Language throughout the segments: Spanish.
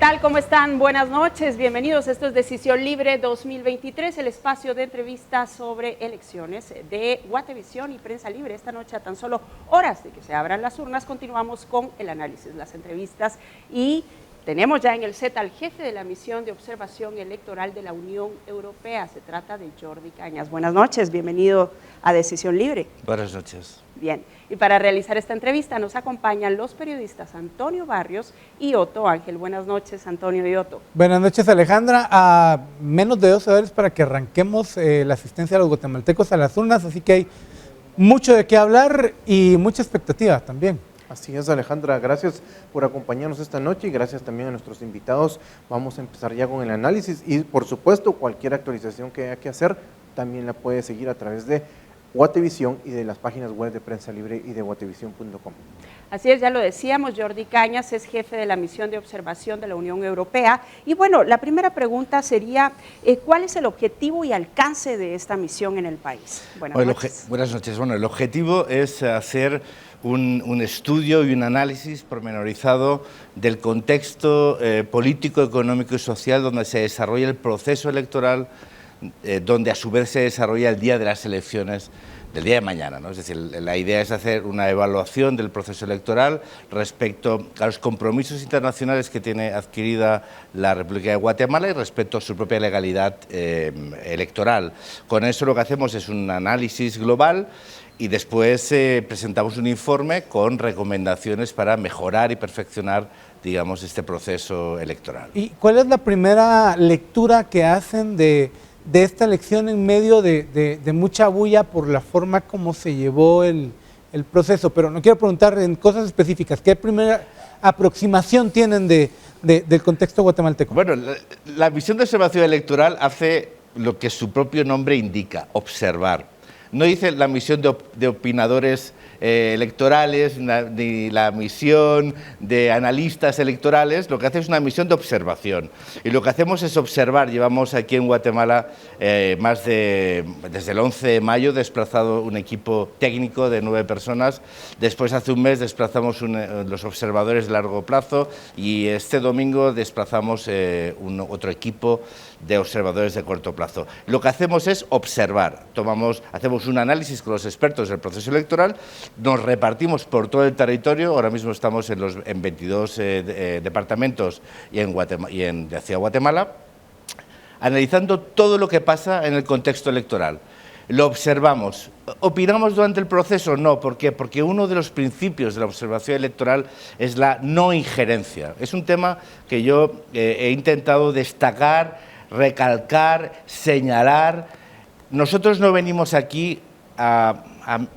tal? ¿Cómo están? Buenas noches, bienvenidos. Esto es Decisión Libre 2023, el espacio de entrevistas sobre elecciones de Guatevisión y Prensa Libre. Esta noche, a tan solo horas de que se abran las urnas, continuamos con el análisis, las entrevistas, y tenemos ya en el set al jefe de la misión de observación electoral de la Unión Europea. Se trata de Jordi Cañas. Buenas noches, bienvenido a Decisión Libre. Buenas noches. Bien, y para realizar esta entrevista nos acompañan los periodistas Antonio Barrios y Otto Ángel. Buenas noches, Antonio y Otto. Buenas noches, Alejandra. A menos de 12 horas para que arranquemos la asistencia de los guatemaltecos a las urnas, así que hay mucho de qué hablar y mucha expectativa también. Así es, Alejandra, gracias por acompañarnos esta noche y gracias también a nuestros invitados. Vamos a empezar ya con el análisis y, por supuesto, cualquier actualización que haya que hacer también la puede seguir a través de Guatevisión y de las páginas web de Prensa Libre y de guatevisión.com. Así es, ya lo decíamos, Jordi Cañas es jefe de la misión de observación de la Unión Europea. Y bueno, la primera pregunta sería, ¿cuál es el objetivo y alcance de esta misión en el país? Buenas noches. Buenas noches. Bueno, el objetivo es hacer un estudio y un análisis pormenorizado del contexto político, económico y social donde se desarrolla el proceso electoral, donde a su vez se desarrolla el día de las elecciones del día de mañana, ¿no? Es decir, la idea es hacer una evaluación del proceso electoral respecto a los compromisos internacionales que tiene adquirida la República de Guatemala y respecto a su propia legalidad electoral. Con eso lo que hacemos es un análisis global y después presentamos un informe con recomendaciones para mejorar y perfeccionar, digamos, este proceso electoral. ¿Y cuál es la primera lectura que hacen de esta elección en medio de mucha bulla por la forma como se llevó el proceso? Pero no quiero preguntar en cosas específicas. ¿Qué primera aproximación tienen del contexto guatemalteco? Bueno, la misión de observación electoral hace lo que su propio nombre indica, observar. No dice la misión de opinadores electorales, ni la misión de analistas electorales. Lo que hace es una misión de observación. Y lo que hacemos es observar. Llevamos aquí en Guatemala desde el 11 de mayo desplazado un equipo técnico de 9 personas. Después, hace un mes, desplazamos los observadores de largo plazo y este domingo desplazamos otro equipo de observadores de corto plazo. Lo que hacemos es observar. Hacemos un análisis con los expertos del proceso electoral, nos repartimos por todo el territorio. Ahora mismo estamos en 22 departamentos y en la ciudad de Guatemala, analizando todo lo que pasa en el contexto electoral. Lo observamos. ¿Opinamos durante el proceso? No. ¿Por qué? Porque uno de los principios de la observación electoral es la no injerencia. Es un tema que yo he intentado destacar, recalcar, señalar. Nosotros no venimos aquí a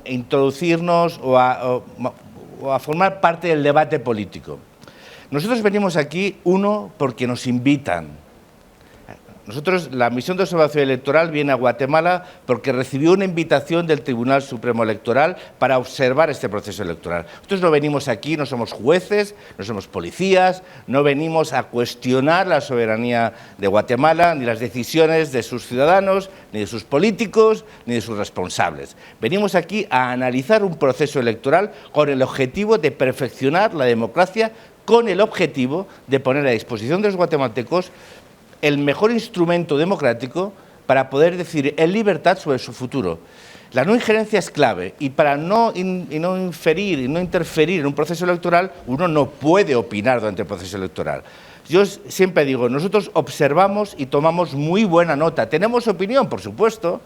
introducirnos o a formar parte del debate político. Nosotros venimos aquí, porque nos invitan. Nosotros, la misión de observación electoral viene a Guatemala porque recibió una invitación del Tribunal Supremo Electoral para observar este proceso electoral. Nosotros no venimos aquí, no somos jueces, no somos policías, no venimos a cuestionar la soberanía de Guatemala, ni las decisiones de sus ciudadanos, ni de sus políticos, ni de sus responsables. Venimos aquí a analizar un proceso electoral con el objetivo de perfeccionar la democracia, con el objetivo de poner a disposición de los guatemaltecos el mejor instrumento democrático para poder decidir en libertad sobre su futuro. La no injerencia es clave y para no inferir y no interferir en un proceso electoral, uno no puede opinar durante el proceso electoral. Yo siempre digo, nosotros observamos y tomamos muy buena nota. Tenemos opinión, por supuesto,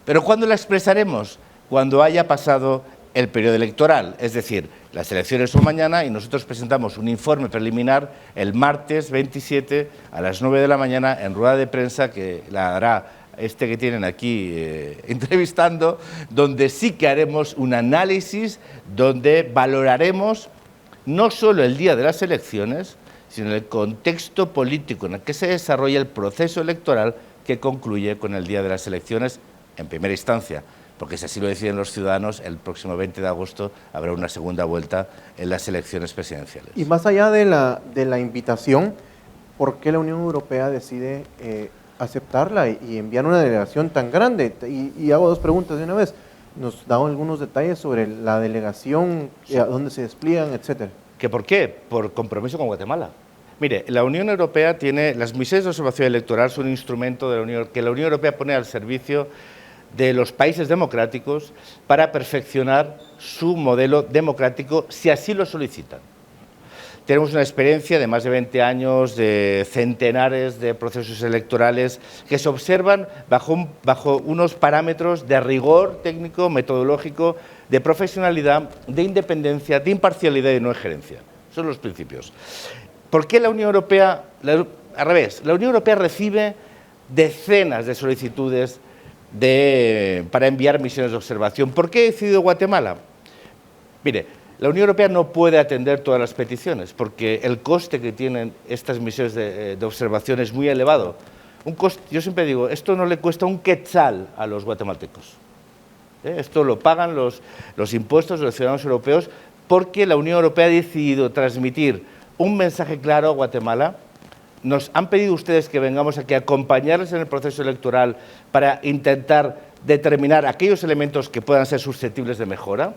pero ¿cuándo la expresaremos? Cuando haya pasado el periodo electoral, es decir, las elecciones son mañana y nosotros presentamos un informe preliminar el martes 27 a las 9 de la mañana en rueda de prensa que la hará que tienen aquí entrevistando, donde sí que haremos un análisis, donde valoraremos no solo el día de las elecciones, sino el contexto político en el que se desarrolla el proceso electoral que concluye con el día de las elecciones en primera instancia. Porque si así lo deciden los ciudadanos, el próximo 20 de agosto habrá una segunda vuelta en las elecciones presidenciales. Y más allá de la invitación, ¿por qué la Unión Europea decide aceptarla y enviar una delegación tan grande? Y hago dos preguntas de una vez. ¿Nos da algunos detalles sobre la delegación, sí, a dónde se despliegan, etcétera? ¿Qué por qué? Por compromiso con Guatemala. Mire, la Unión Europea tiene, las misiones de observación electoral son un instrumento que la Unión Europea pone al servicio de los países democráticos para perfeccionar su modelo democrático si así lo solicitan. Tenemos una experiencia de más de 20 años, de centenares de procesos electorales que se observan bajo unos parámetros de rigor técnico, metodológico, de profesionalidad, de independencia, de imparcialidad y de no injerencia. Son los principios. ¿Por qué la Unión Europea, al revés, la Unión Europea recibe decenas de solicitudes para enviar misiones de observación? ¿Por qué he decidido Guatemala? Mire, la Unión Europea no puede atender todas las peticiones porque el coste que tienen estas misiones de observación es muy elevado. Yo siempre digo, esto no le cuesta un quetzal a los guatemaltecos. Esto lo pagan los impuestos de los ciudadanos europeos porque la Unión Europea ha decidido transmitir un mensaje claro a Guatemala. Nos han pedido ustedes que vengamos aquí a acompañarles en el proceso electoral para intentar determinar aquellos elementos que puedan ser susceptibles de mejora.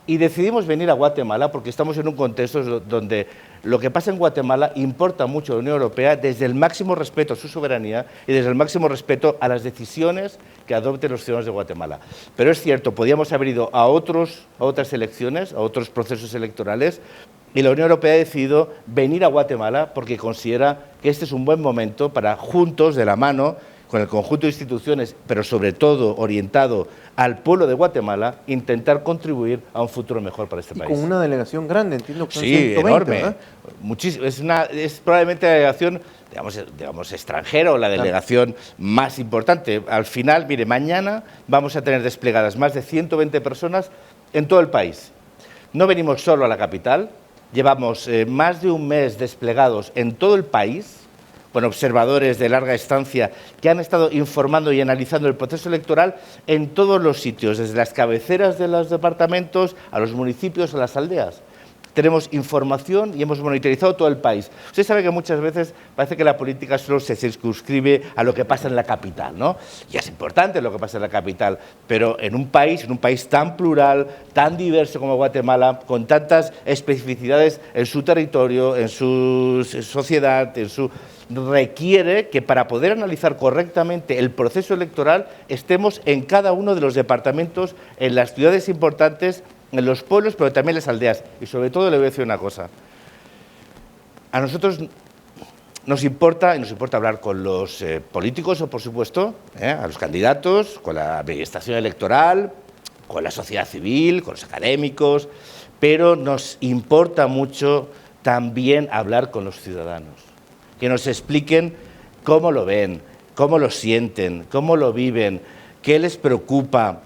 Y decidimos venir a Guatemala porque estamos en un contexto donde lo que pasa en Guatemala importa mucho a la Unión Europea desde el máximo respeto a su soberanía y desde el máximo respeto a las decisiones que adopten los ciudadanos de Guatemala. Pero es cierto, podíamos haber ido a otras elecciones, a otros procesos electorales, y la Unión Europea ha decidido venir a Guatemala porque considera que este es un buen momento para, juntos, de la mano, con el conjunto de instituciones, pero sobre todo orientado al pueblo de Guatemala, intentar contribuir a un futuro mejor para este país. Con una delegación grande, entiendo que son sí, 120, enorme. ¿verdad? Muchísimo. Es probablemente la delegación, digamos extranjera o la delegación más importante. Al final, mire, mañana vamos a tener desplegadas más de 120 personas en todo el país. No venimos solo a la capital, llevamos más de un mes desplegados en todo el país, con observadores de larga estancia que han estado informando y analizando el proceso electoral en todos los sitios, desde las cabeceras de los departamentos a los municipios, a las aldeas. Tenemos información y hemos monitorizado todo el país. Usted sabe que muchas veces parece que la política solo se circunscribe a lo que pasa en la capital, ¿no? Y es importante lo que pasa en la capital, pero en un país tan plural, tan diverso como Guatemala, con tantas especificidades en su territorio, en su sociedad, requiere que para poder analizar correctamente el proceso electoral estemos en cada uno de los departamentos, en las ciudades importantes, en los pueblos, pero también en las aldeas. Y sobre todo le voy a decir una cosa. A nosotros nos importa hablar con los políticos, o por supuesto, a los candidatos, con la administración electoral, con la sociedad civil, con los académicos, pero nos importa mucho también hablar con los ciudadanos, que nos expliquen cómo lo ven, cómo lo sienten, cómo lo viven, qué les preocupa,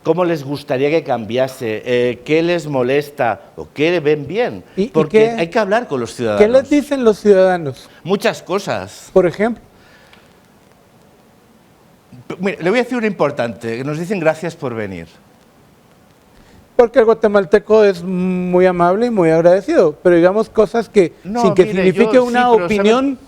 cómo les gustaría que cambiase, qué les molesta o qué ven bien. Porque hay que hablar con los ciudadanos. ¿Qué les dicen los ciudadanos? Muchas cosas. Por ejemplo. Mira, le voy a decir una importante, que nos dicen gracias por venir. Porque el guatemalteco es muy amable y muy agradecido, pero digamos cosas que, sin que signifique una opinión,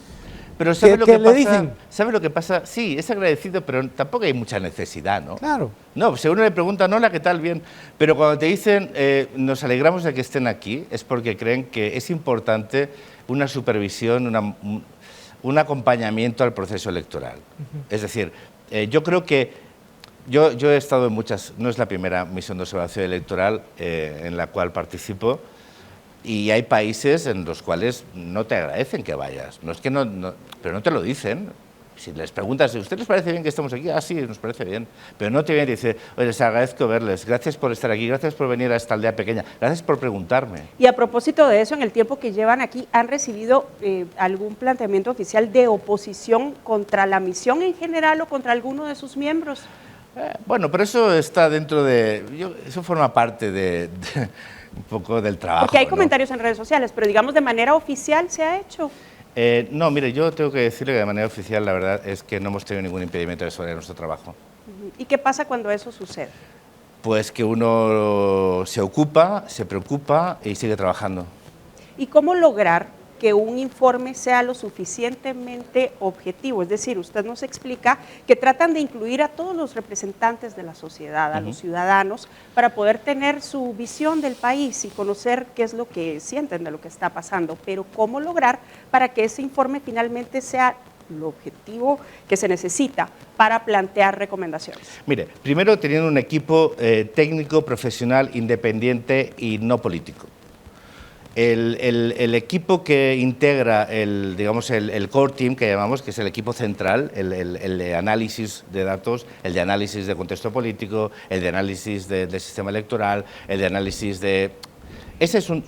pero ¿sabe lo que le pasa? dicen? ¿Sabe lo que pasa? Sí, es agradecido, pero tampoco hay mucha necesidad, ¿no? Claro. No, si uno le pregunta, hola, ¿qué tal? Bien. Pero cuando te dicen, nos alegramos de que estén aquí, es porque creen que es importante una supervisión, un acompañamiento al proceso electoral. Es decir, yo creo que yo he estado en muchas, no es la primera misión de observación electoral en la cual participo, y hay países en los cuales no te agradecen que vayas, no es que pero no te lo dicen. Si les preguntas, ¿a usted les parece bien que estemos aquí? Ah, sí, nos parece bien. Pero no te vienen y dicen, oye, les agradezco verles, gracias por estar aquí, gracias por venir a esta aldea pequeña, gracias por preguntarme. Y a propósito de eso, en el tiempo que llevan aquí, ¿han recibido algún planteamiento oficial de oposición contra la misión en general o contra alguno de sus miembros? Bueno, pero eso está dentro eso forma parte de un poco del trabajo. Porque hay ¿no? comentarios en redes sociales, pero digamos de manera oficial se ha hecho. No, mire, yo tengo que decirle que de manera oficial la verdad es que no hemos tenido ningún impedimento de sobre nuestro trabajo. ¿Y qué pasa cuando eso sucede? Pues que uno se ocupa, se preocupa y sigue trabajando. ¿Y cómo lograr que un informe sea lo suficientemente objetivo? Es decir, usted nos explica que tratan de incluir a todos los representantes de la sociedad, a los ciudadanos, para poder tener su visión del país y conocer qué es lo que sienten de lo que está pasando, pero ¿cómo lograr para que ese informe finalmente sea lo objetivo que se necesita para plantear recomendaciones? Mire, primero teniendo un equipo técnico, profesional, independiente y no político. El equipo que integra el core team, que llamamos, que es el equipo central, el de análisis de datos, el de análisis de contexto político, el de análisis del sistema electoral, el de análisis de...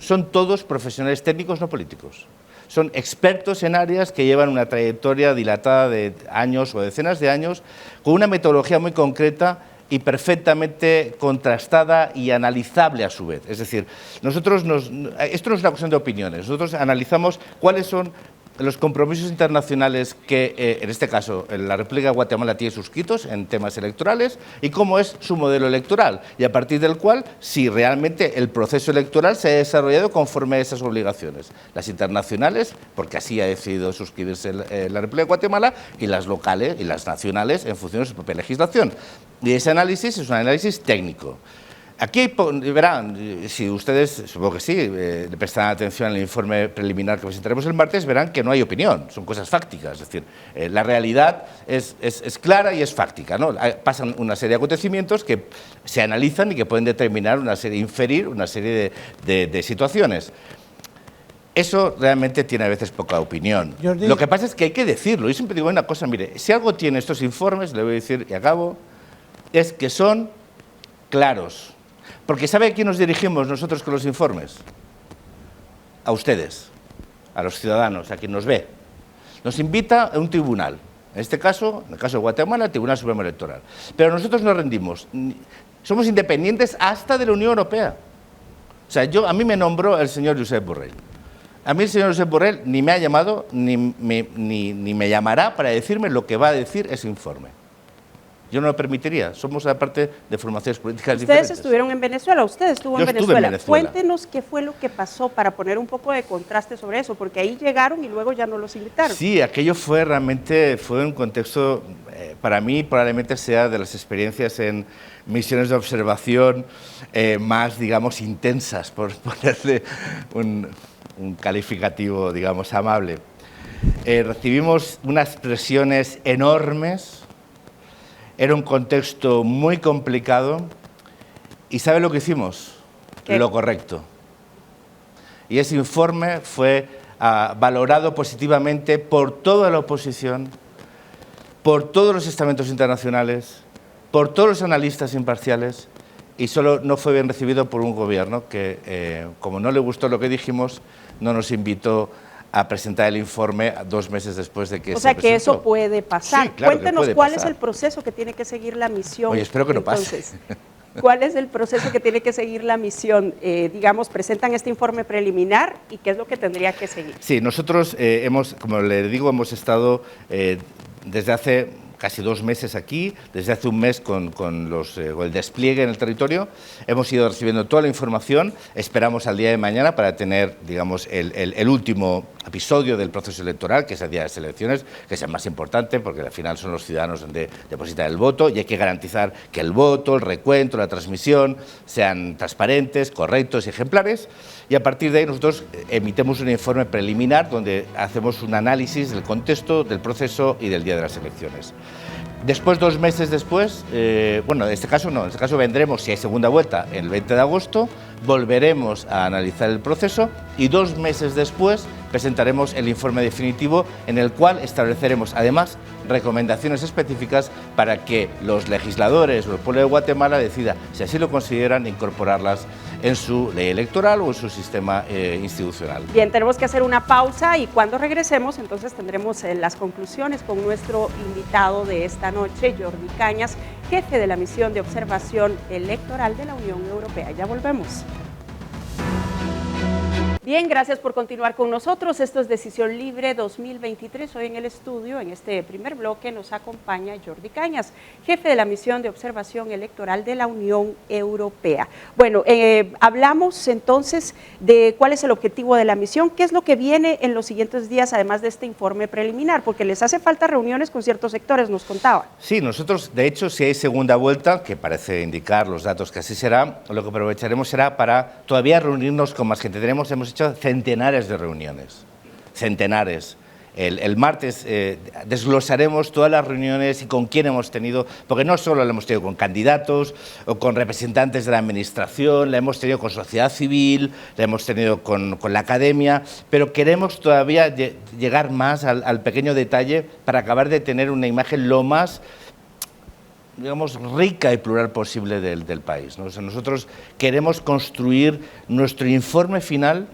son todos profesionales técnicos no políticos. Son expertos en áreas que llevan una trayectoria dilatada de años o decenas de años, con una metodología muy concreta y perfectamente contrastada y analizable a su vez. Es decir, esto no es una cuestión de opiniones, nosotros analizamos cuáles son los compromisos internacionales que, en este caso, la República de Guatemala tiene suscritos en temas electorales y cómo es su modelo electoral, y a partir del cual, si realmente el proceso electoral se ha desarrollado conforme a esas obligaciones. Las internacionales, porque así ha decidido suscribirse la República de Guatemala, y las locales y las nacionales en función de su propia legislación. Y ese análisis es un análisis técnico. Aquí verán, si ustedes, supongo que sí, le prestan atención al informe preliminar que presentaremos el martes, verán que no hay opinión, son cosas fácticas, es decir, la realidad es clara y es fáctica, ¿no? Pasan una serie de acontecimientos que se analizan y que pueden determinar inferir una serie de situaciones. Eso realmente tiene a veces poca opinión. Jordi. Lo que pasa es que hay que decirlo. Yo siempre digo una cosa, mire, si algo tiene estos informes, le voy a decir y acabo, es que son claros. Porque ¿sabe a quién nos dirigimos nosotros con los informes? A ustedes, a los ciudadanos, a quien nos ve. Nos invita a un tribunal, en este caso, en el caso de Guatemala, el Tribunal Supremo Electoral. Pero nosotros nos rendimos, somos independientes hasta de la Unión Europea. O sea, a mí me nombró el señor Josep Borrell. A mí el señor Josep Borrell ni me ha llamado, ni me llamará para decirme lo que va a decir ese informe. Yo no lo permitiría, somos aparte de formaciones políticas diferentes. Ustedes estuvieron en Venezuela, usted estuvo en Venezuela. Estuve en Venezuela. Cuéntenos qué fue lo que pasó para poner un poco de contraste sobre eso, porque ahí llegaron y luego ya no los invitaron. Sí, aquello fue un contexto, para mí probablemente sea de las experiencias en misiones de observación más, digamos, intensas, por ponerle un calificativo, digamos, amable. Recibimos unas presiones enormes. Era un contexto muy complicado y ¿sabe lo que hicimos? ¿Qué? Lo correcto. Y ese informe fue valorado positivamente por toda la oposición, por todos los estamentos internacionales, por todos los analistas imparciales, y solo no fue bien recibido por un gobierno que, como no le gustó lo que dijimos, no nos invitó a presentar el informe 2 meses después de que se presentó. O sea, que eso puede pasar. Sí, claro. Cuéntenos que puede cuál pasar. es el proceso que tiene que seguir la misión. Oye, espero que no pase. Entonces, ¿cuál es el proceso que tiene que seguir la misión? Digamos, presentan este informe preliminar y qué es lo que tendría que seguir. Sí, nosotros como le digo, hemos estado desde hace casi 2 meses aquí, desde hace un mes con el despliegue en el territorio. Hemos ido recibiendo toda la información, esperamos al día de mañana para tener, digamos, el último episodio del proceso electoral, que es el día de las elecciones, que es el más importante, porque al final son los ciudadanos donde depositan el voto y hay que garantizar que el voto, el recuento, la transmisión sean transparentes, correctos y ejemplares. Y a partir de ahí nosotros emitimos un informe preliminar donde hacemos un análisis del contexto, del proceso y del día de las elecciones. Después, 2 meses después, bueno, en este caso no, en este caso vendremos, si hay segunda vuelta, el 20 de agosto, volveremos a analizar el proceso y 2 meses después presentaremos el informe definitivo en el cual estableceremos además recomendaciones específicas para que los legisladores o el pueblo de Guatemala decida, si así lo consideran, incorporarlas en su ley electoral o en su sistema institucional. Bien, tenemos que hacer una pausa y cuando regresemos entonces tendremos las conclusiones con nuestro invitado de esta noche, Jordi Cañas, jefe de la misión de observación electoral de la Unión Europea. Ya volvemos. Bien, gracias por continuar con nosotros. Esto es Decisión Libre 2023. Hoy en el estudio, en este primer bloque, nos acompaña Jordi Cañas, jefe de la misión de observación electoral de la Unión Europea. Bueno, hablamos entonces de cuál es el objetivo de la misión, qué es lo que viene en los siguientes días, además de este informe preliminar, porque les hace falta reuniones con ciertos sectores, nos contaba. Sí, nosotros, de hecho, si hay segunda vuelta, que parece indicar los datos que así será, lo que aprovecharemos será para todavía reunirnos con más gente. Hemos hecho centenares de reuniones, centenares. El martes desglosaremos todas las reuniones y con quién hemos tenido, porque no solo la hemos tenido con candidatos o con representantes de la administración, la hemos tenido con sociedad civil, la hemos tenido con la academia, pero queremos todavía llegar más al pequeño detalle para acabar de tener una imagen lo más, digamos, rica y plural posible del país, ¿no? O sea, nosotros queremos construir nuestro informe final,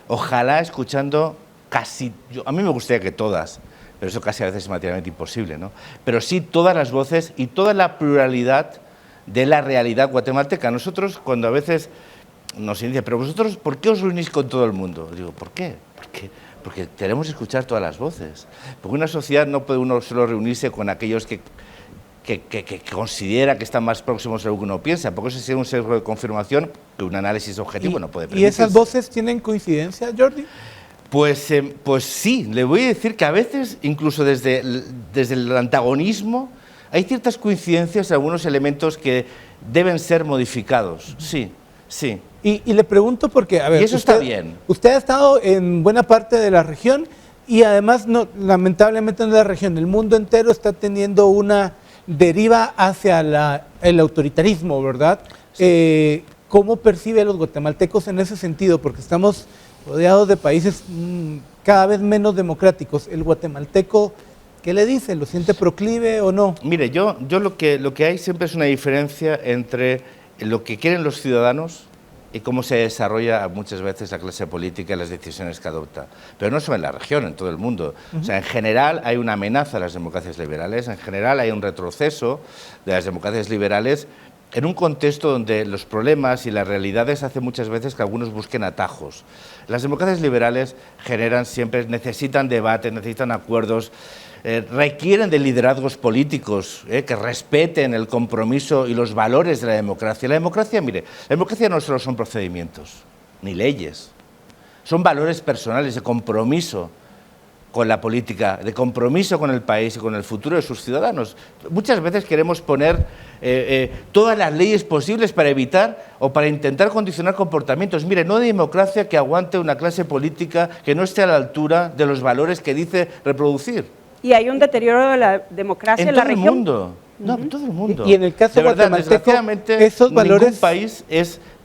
ojalá escuchando casi, a mí me gustaría que todas, pero eso casi a veces es materialmente imposible, ¿no? Pero sí todas las voces y toda la pluralidad de la realidad guatemalteca. Nosotros, cuando a veces nos dicen, pero vosotros, ¿por qué os reunís con todo el mundo? Digo, ¿por qué? Porque queremos escuchar todas las voces. Porque una sociedad no puede uno solo reunirse con aquellos que considera que están más próximos a lo que uno piensa, porque eso sería un sesgo de confirmación que un análisis objetivo no puede permitir. ¿Y esas voces tienen coincidencia, Jordi? Pues sí, le voy a decir que a veces, incluso desde el antagonismo, hay ciertas coincidencias, algunos elementos que deben ser modificados, sí. Y le pregunto porque, a ver, y eso está bien. Usted ha estado en buena parte de la región y además, no, lamentablemente no de la región, el mundo entero está teniendo una deriva hacia el autoritarismo, ¿verdad? Sí. ¿Cómo percibe a los guatemaltecos en ese sentido? Porque estamos rodeados de países cada vez menos democráticos. ¿El guatemalteco qué le dice? ¿Lo siente proclive o no? Mire, yo lo que hay siempre es una diferencia entre lo que quieren los ciudadanos y cómo se desarrolla muchas veces la clase política y las decisiones que adopta. Pero no solo en la región, en todo el mundo. O sea, en general hay una amenaza a las democracias liberales, en general hay un retroceso de las democracias liberales en un contexto donde los problemas y las realidades hacen muchas veces que algunos busquen atajos. Las democracias liberales necesitan debate, necesitan acuerdos, requieren de liderazgos políticos que respeten el compromiso y los valores de la democracia. La democracia, mire, la democracia no solo son procedimientos, ni leyes, son valores personales de compromiso con la política, de compromiso con el país y con el futuro de sus ciudadanos. Muchas veces queremos poner todas las leyes posibles para evitar o para intentar condicionar comportamientos. Mire, no hay democracia que aguante una clase política que no esté a la altura de los valores que dice reproducir. ¿Y hay un deterioro de la democracia en la región? En todo el mundo. No, en todo el mundo. Y en el caso guatemalteco, esos valores... ningún país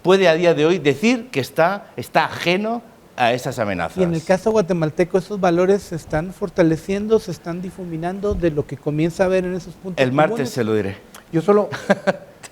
puede a día de hoy decir que está ajeno a esas amenazas. Y en el caso guatemalteco, ¿esos valores se están fortaleciendo, se están difuminando de lo que comienza a ver en esos puntos El martes comunes? se lo diré. Yo solo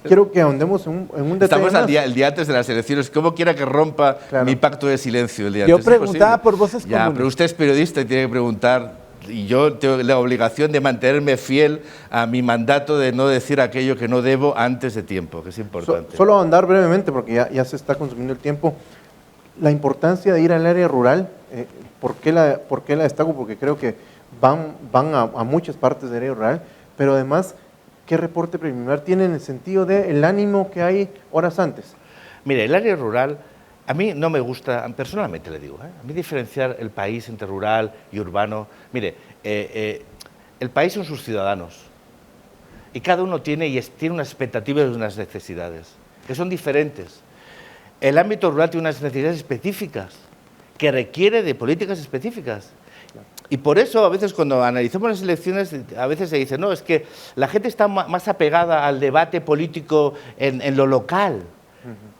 quiero que ahondemos en un detalle. Estamos el día antes de las elecciones. ¿Cómo quiera que rompa mi pacto de silencio el día Yo antes? preguntaba por voces comunes. Ya, pero usted es periodista y tiene que preguntar. Y yo tengo la obligación de mantenerme fiel a mi mandato de no decir aquello que no debo antes de tiempo, que es importante. Solo ahondar brevemente, porque ya se está consumiendo el tiempo. La importancia de ir al área rural, ¿por qué la destaco? Porque creo que van a muchas partes del área rural, pero además, ¿qué reporte preliminar tiene en el sentido del ánimo que hay horas antes? Mire, el área rural, a mí no me gusta, personalmente le digo, a mí diferenciar el país entre rural y urbano. Mire, el país son sus ciudadanos y cada uno tiene unas expectativas y unas necesidades que son diferentes. El ámbito rural tiene unas necesidades específicas que requiere de políticas específicas. Y por eso a veces cuando analizamos las elecciones, a veces se dice, no, es que la gente está más apegada al debate político en lo local.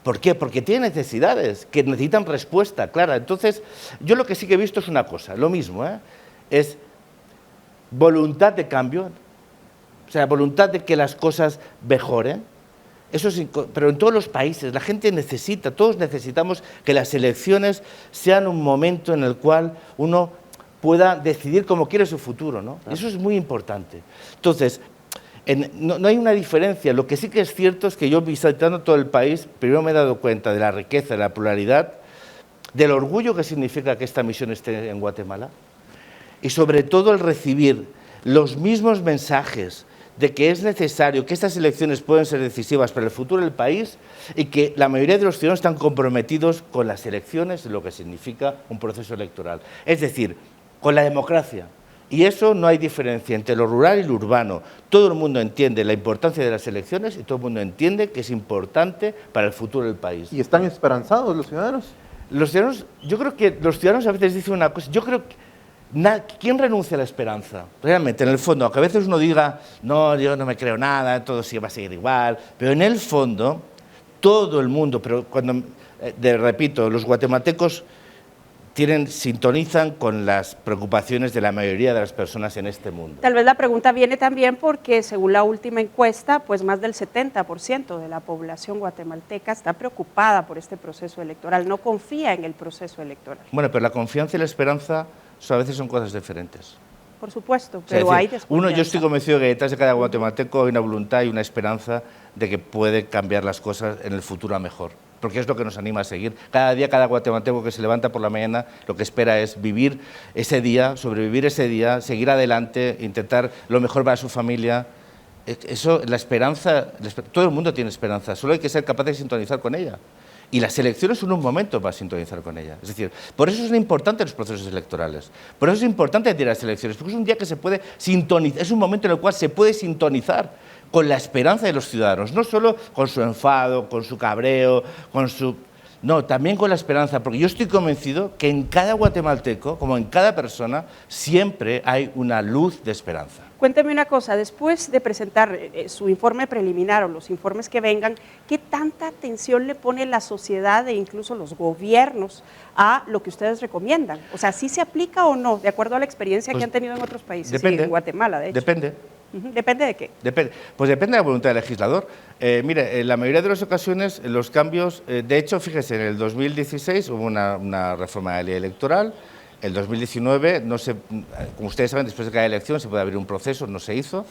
¿Por qué? Porque tiene necesidades, que necesitan respuesta clara. Entonces, yo lo que sí que he visto es una cosa, lo mismo, es voluntad de cambio, o sea, voluntad de que las cosas mejoren. Eso es, pero en todos los países, la gente necesita, todos necesitamos que las elecciones sean un momento en el cual uno pueda decidir cómo quiere su futuro, ¿no? Eso es muy importante. Entonces, no hay una diferencia. Lo que sí que es cierto es que yo, visitando todo el país, primero me he dado cuenta de la riqueza, de la pluralidad, del orgullo que significa que esta misión esté en Guatemala y sobre todo el recibir los mismos mensajes de que es necesario que estas elecciones pueden ser decisivas para el futuro del país y que la mayoría de los ciudadanos están comprometidos con las elecciones, lo que significa un proceso electoral. Es decir, con la democracia. Y eso no hay diferencia entre lo rural y lo urbano. Todo el mundo entiende la importancia de las elecciones y todo el mundo entiende que es importante para el futuro del país. ¿Y están esperanzados los ciudadanos? Los ciudadanos, yo creo que los ciudadanos a veces dicen una cosa, yo creo que ¿quién renuncia a la esperanza? Realmente, en el fondo, aunque a veces uno diga, no, yo no me creo nada, todo sí va a seguir igual, pero en el fondo, todo el mundo, pero cuando, repito, los guatemaltecos sintonizan con las preocupaciones de la mayoría de las personas en este mundo. Tal vez la pregunta viene también porque, según la última encuesta, pues más del 70% de la población guatemalteca está preocupada por este proceso electoral, no confía en el proceso electoral. Bueno, pero la confianza y la esperanza a veces son cosas diferentes. Por supuesto, pero hay desconfianza. Yo estoy convencido que detrás de cada guatemalteco hay una voluntad y una esperanza de que puede cambiar las cosas en el futuro a mejor, porque es lo que nos anima a seguir. Cada día, cada guatemalteco que se levanta por la mañana, lo que espera es vivir ese día, sobrevivir ese día, seguir adelante, intentar lo mejor para su familia. Eso, la esperanza, todo el mundo tiene esperanza, solo hay que ser capaz de sintonizar con ella. Y las elecciones son un momento para sintonizar con ella. Es decir, por eso son importantes los procesos electorales. Por eso es importante decir las elecciones, porque es un día que se puede sintonizar, es un momento en el cual se puede sintonizar con la esperanza de los ciudadanos, no solo con su enfado, con su cabreo, con su... No, también con la esperanza, porque yo estoy convencido que en cada guatemalteco, como en cada persona, siempre hay una luz de esperanza. Cuénteme una cosa, después de presentar su informe preliminar o los informes que vengan, ¿qué tanta atención le pone la sociedad e incluso los gobiernos a lo que ustedes recomiendan? O sea, ¿sí se aplica o no, de acuerdo a la experiencia que han tenido en otros países? Depende. Sí, en Guatemala, de hecho. Depende. ¿Depende de qué? Pues depende de la voluntad del legislador. Mire, en la mayoría de las ocasiones los cambios, de hecho, fíjese, en el 2016 hubo una reforma de la ley electoral. El 2019, como ustedes saben, después de cada elección se puede abrir un proceso, no se hizo,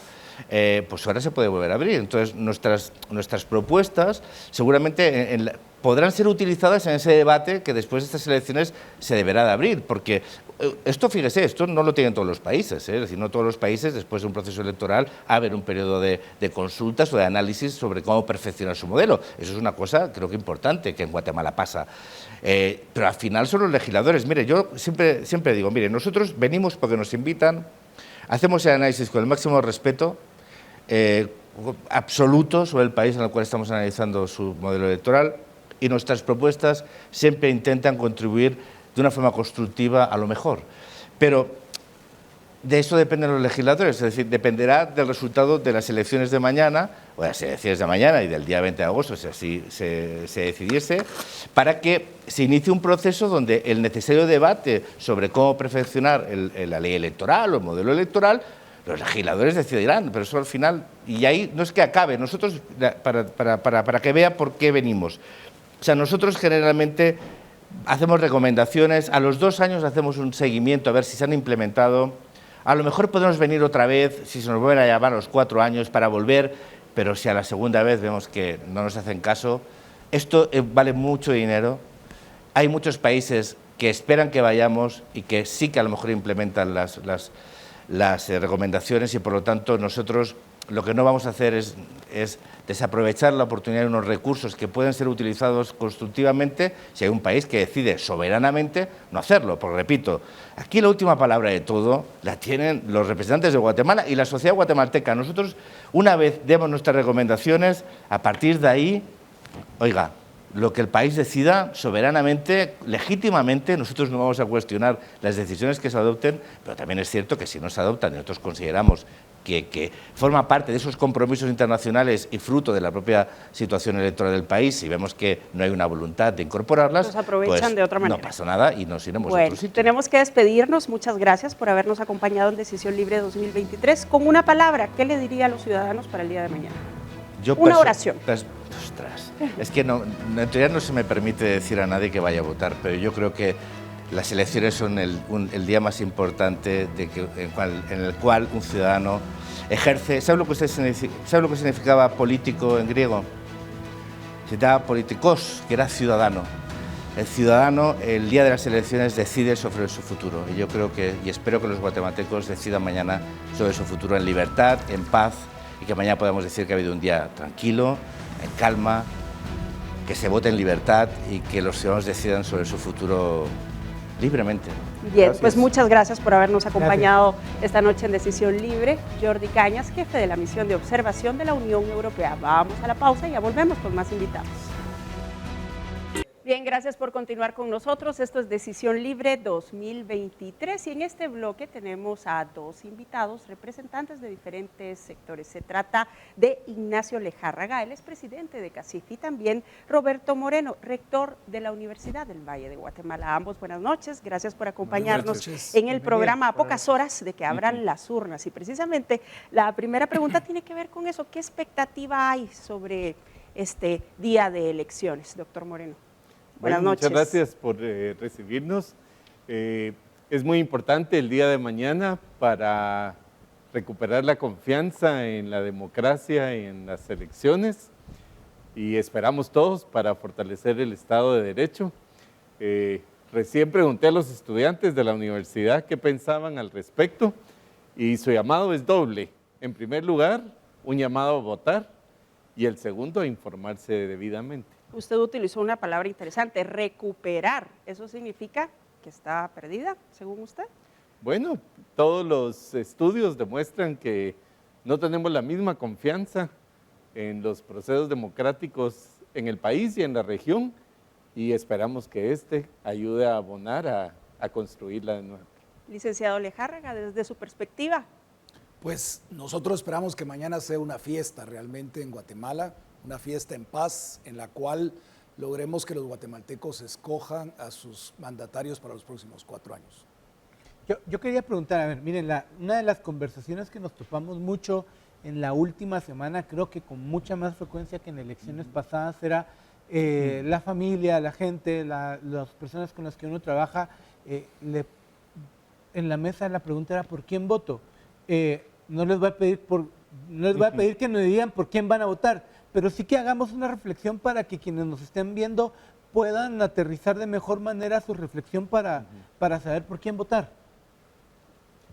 pues ahora se puede volver a abrir. Entonces, nuestras propuestas seguramente podrán ser utilizadas en ese debate que después de estas elecciones se deberá de abrir, porque esto, fíjese, esto no lo tienen todos los países, es decir, no todos los países después de un proceso electoral abren un periodo de consultas o de análisis sobre cómo perfeccionar su modelo. Eso es una cosa, creo que importante, que en Guatemala pasa. Pero al final son los legisladores. Mire, yo siempre digo, mire, nosotros venimos porque nos invitan, hacemos el análisis con el máximo respeto absoluto sobre el país en el cual estamos analizando su modelo electoral, y nuestras propuestas siempre intentan contribuir de una forma constructiva a lo mejor. Pero de eso dependen los legisladores, es decir, dependerá del resultado de las elecciones de mañana, o de las elecciones de mañana y del día 20 de agosto, si así se decidiese, para que se inicie un proceso donde el necesario debate sobre cómo perfeccionar la ley electoral o el modelo electoral, los legisladores decidirán, pero eso al final, y ahí no es que acabe, nosotros, para que vea por qué venimos. O sea, nosotros generalmente hacemos recomendaciones, a los 2 años hacemos un seguimiento a ver si se han implementado, a lo mejor podemos venir otra vez, si se nos vuelven a llamar a los 4 años para volver, pero si a la segunda vez vemos que no nos hacen caso, esto vale mucho dinero, hay muchos países que esperan que vayamos y que sí que a lo mejor implementan las recomendaciones, y por lo tanto nosotros lo que no vamos a hacer es desaprovechar la oportunidad de unos recursos que pueden ser utilizados constructivamente si hay un país que decide soberanamente no hacerlo. Porque, repito, aquí la última palabra de todo la tienen los representantes de Guatemala y la sociedad guatemalteca. Nosotros, una vez demos nuestras recomendaciones, a partir de ahí, oiga, lo que el país decida soberanamente, legítimamente, nosotros no vamos a cuestionar las decisiones que se adopten, pero también es cierto que si no se adoptan y nosotros consideramos que forma parte de esos compromisos internacionales y fruto de la propia situación electoral del país, y vemos que no hay una voluntad de incorporarlas, nos aprovechan pues de otra manera. No pasa nada y nos iremos a Bueno, otro sitio. tenemos que despedirnos. Muchas gracias por habernos acompañado en Decisión Libre 2023. Con una palabra, ¿qué le diría a los ciudadanos para el día de mañana? Una oración. Ostras, es que no, en teoría no se me permite decir a nadie que vaya a votar, pero yo creo que las elecciones son el día más importante en el cual un ciudadano ejerce. ¿Sabe lo que significaba político en griego? Se llamaba politikos, que era ciudadano. el ciudadano el día de las elecciones decide sobre su futuro. Y yo creo y espero que los guatemaltecos decidan mañana sobre su futuro en libertad, en paz, y que mañana podamos decir que ha habido un día tranquilo, en calma, que se vote en libertad y que los ciudadanos decidan sobre su futuro libremente. Bien, Gracias. pues muchas gracias por habernos acompañado esta noche en Decisión Libre. Jordi Cañas, jefe de la misión de observación de la Unión Europea. Vamos a la pausa y ya volvemos con más invitados. Bien, gracias por continuar con nosotros. Esto es Decisión Libre 2023 y en este bloque tenemos a dos invitados representantes de diferentes sectores. Se trata de Ignacio Lejárraga, él es presidente de CACIF, y también Roberto Moreno, rector de la Universidad del Valle de Guatemala. Ambos, buenas noches, gracias por acompañarnos en el programa a pocas horas de que abran las urnas. Y precisamente la primera pregunta tiene que ver con eso. ¿Qué expectativa hay sobre este día de elecciones, doctor Moreno? Buenas noches. Muchas gracias por recibirnos. Es muy importante el día de mañana para recuperar la confianza en la democracia y en las elecciones, y esperamos todos para fortalecer el Estado de Derecho. Recién pregunté a los estudiantes de la universidad qué pensaban al respecto, y su llamado es doble. En primer lugar, un llamado a votar, y el segundo, a informarse debidamente. Usted utilizó una palabra interesante, recuperar. ¿Eso significa que está perdida, según usted? Bueno, todos los estudios demuestran que no tenemos la misma confianza en los procesos democráticos en el país y en la región, y esperamos que este ayude a abonar a construirla de nuevo. Licenciado Lejárraga, desde su perspectiva. Pues nosotros esperamos que mañana sea una fiesta realmente en Guatemala, una fiesta en paz, en la cual logremos que los guatemaltecos escojan a sus mandatarios para los próximos 4 años. Yo quería preguntar, a ver, miren, una de las conversaciones que nos topamos mucho en la última semana, creo que con mucha más frecuencia que en elecciones pasadas, era la familia, la gente, las personas con las que uno trabaja. En la mesa la pregunta era ¿por quién voto? No les voy a pedir que nos digan por quién van a votar, pero sí que hagamos una reflexión para que quienes nos estén viendo puedan aterrizar de mejor manera su reflexión para saber por quién votar.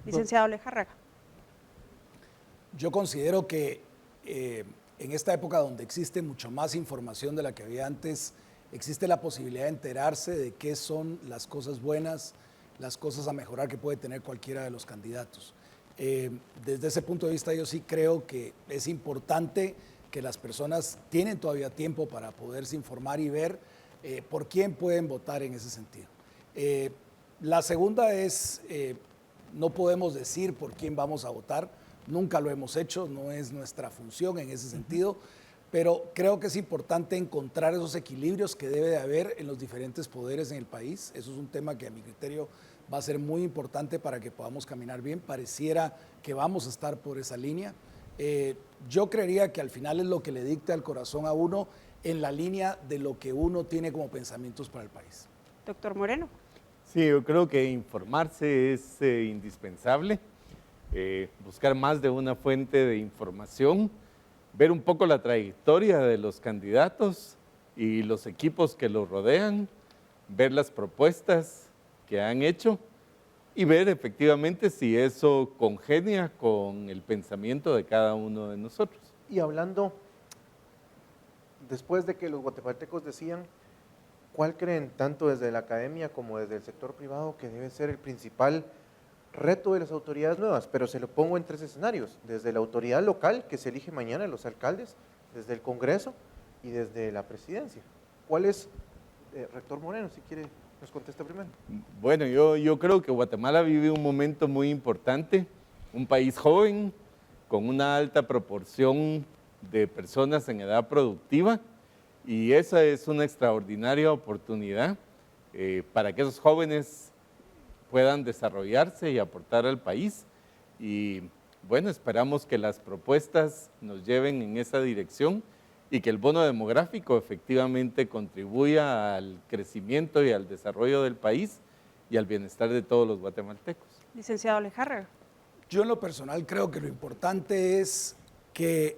Licenciado Lejárraga. Yo considero que en esta época donde existe mucho más información de la que había antes, existe la posibilidad de enterarse de qué son las cosas buenas, las cosas a mejorar que puede tener cualquiera de los candidatos. Desde ese punto de vista yo sí creo que es importante que las personas tienen todavía tiempo para poderse informar y ver por quién pueden votar en ese sentido. La segunda es, no podemos decir por quién vamos a votar, nunca lo hemos hecho, no es nuestra función en ese sentido, pero creo que es importante encontrar esos equilibrios que debe de haber en los diferentes poderes en el país. Eso es un tema que a mi criterio va a ser muy importante para que podamos caminar bien. Pareciera que vamos a estar por esa línea. Yo creería que al final es lo que le dicta el corazón a uno en la línea de lo que uno tiene como pensamientos para el país. Doctor Moreno. Sí, yo creo que informarse es indispensable, buscar más de una fuente de información, ver un poco la trayectoria de los candidatos y los equipos que los rodean, ver las propuestas que han hecho y ver efectivamente si eso congenia con el pensamiento de cada uno de nosotros. Y hablando, después de que los guatemaltecos decían, ¿cuál creen, tanto desde la academia como desde el sector privado, que debe ser el principal reto de las autoridades nuevas? Pero se lo pongo en 3 escenarios, desde la autoridad local, que se elige mañana, los alcaldes, desde el Congreso y desde la presidencia. ¿Cuál es, rector Moreno, si quiere, nos contesta primero? Bueno, yo creo que Guatemala vive un momento muy importante, un país joven, con una alta proporción de personas en edad productiva, y esa es una extraordinaria oportunidad para que esos jóvenes puedan desarrollarse y aportar al país. Y bueno, esperamos que las propuestas nos lleven en esa dirección y que el bono demográfico efectivamente contribuya al crecimiento y al desarrollo del país y al bienestar de todos los guatemaltecos. Licenciado Lejárraga. Yo en lo personal creo que lo importante es que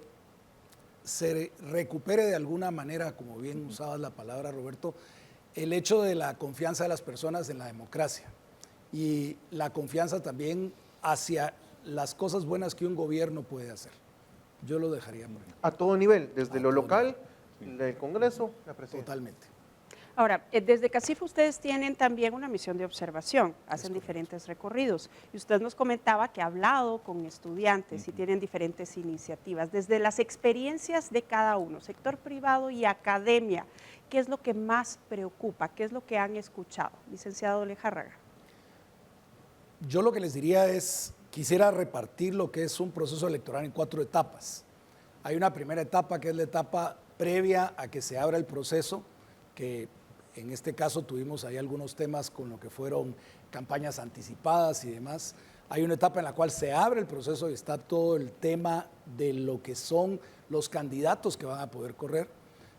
se recupere de alguna manera, como bien usabas la palabra, Roberto, el hecho de la confianza de las personas en la democracia y la confianza también hacia las cosas buenas que un gobierno puede hacer. Yo lo dejaría por ahí. A todo nivel, desde A lo todo local, el Congreso, la presidencia. Totalmente. Ahora, desde CACIF ustedes tienen también una misión de observación, hacen diferentes recorridos. Y usted nos comentaba que ha hablado con estudiantes y tienen diferentes iniciativas. Desde las experiencias de cada uno, sector privado y academia, ¿qué es lo que más preocupa? ¿Qué es lo que han escuchado? Licenciado Lejárraga. Yo lo que les diría es, quisiera repartir lo que es un proceso electoral en 4 etapas. Hay una primera etapa que es la etapa previa a que se abra el proceso, que en este caso tuvimos ahí algunos temas con lo que fueron campañas anticipadas y demás. Hay una etapa en la cual se abre el proceso y está todo el tema de lo que son los candidatos que van a poder correr.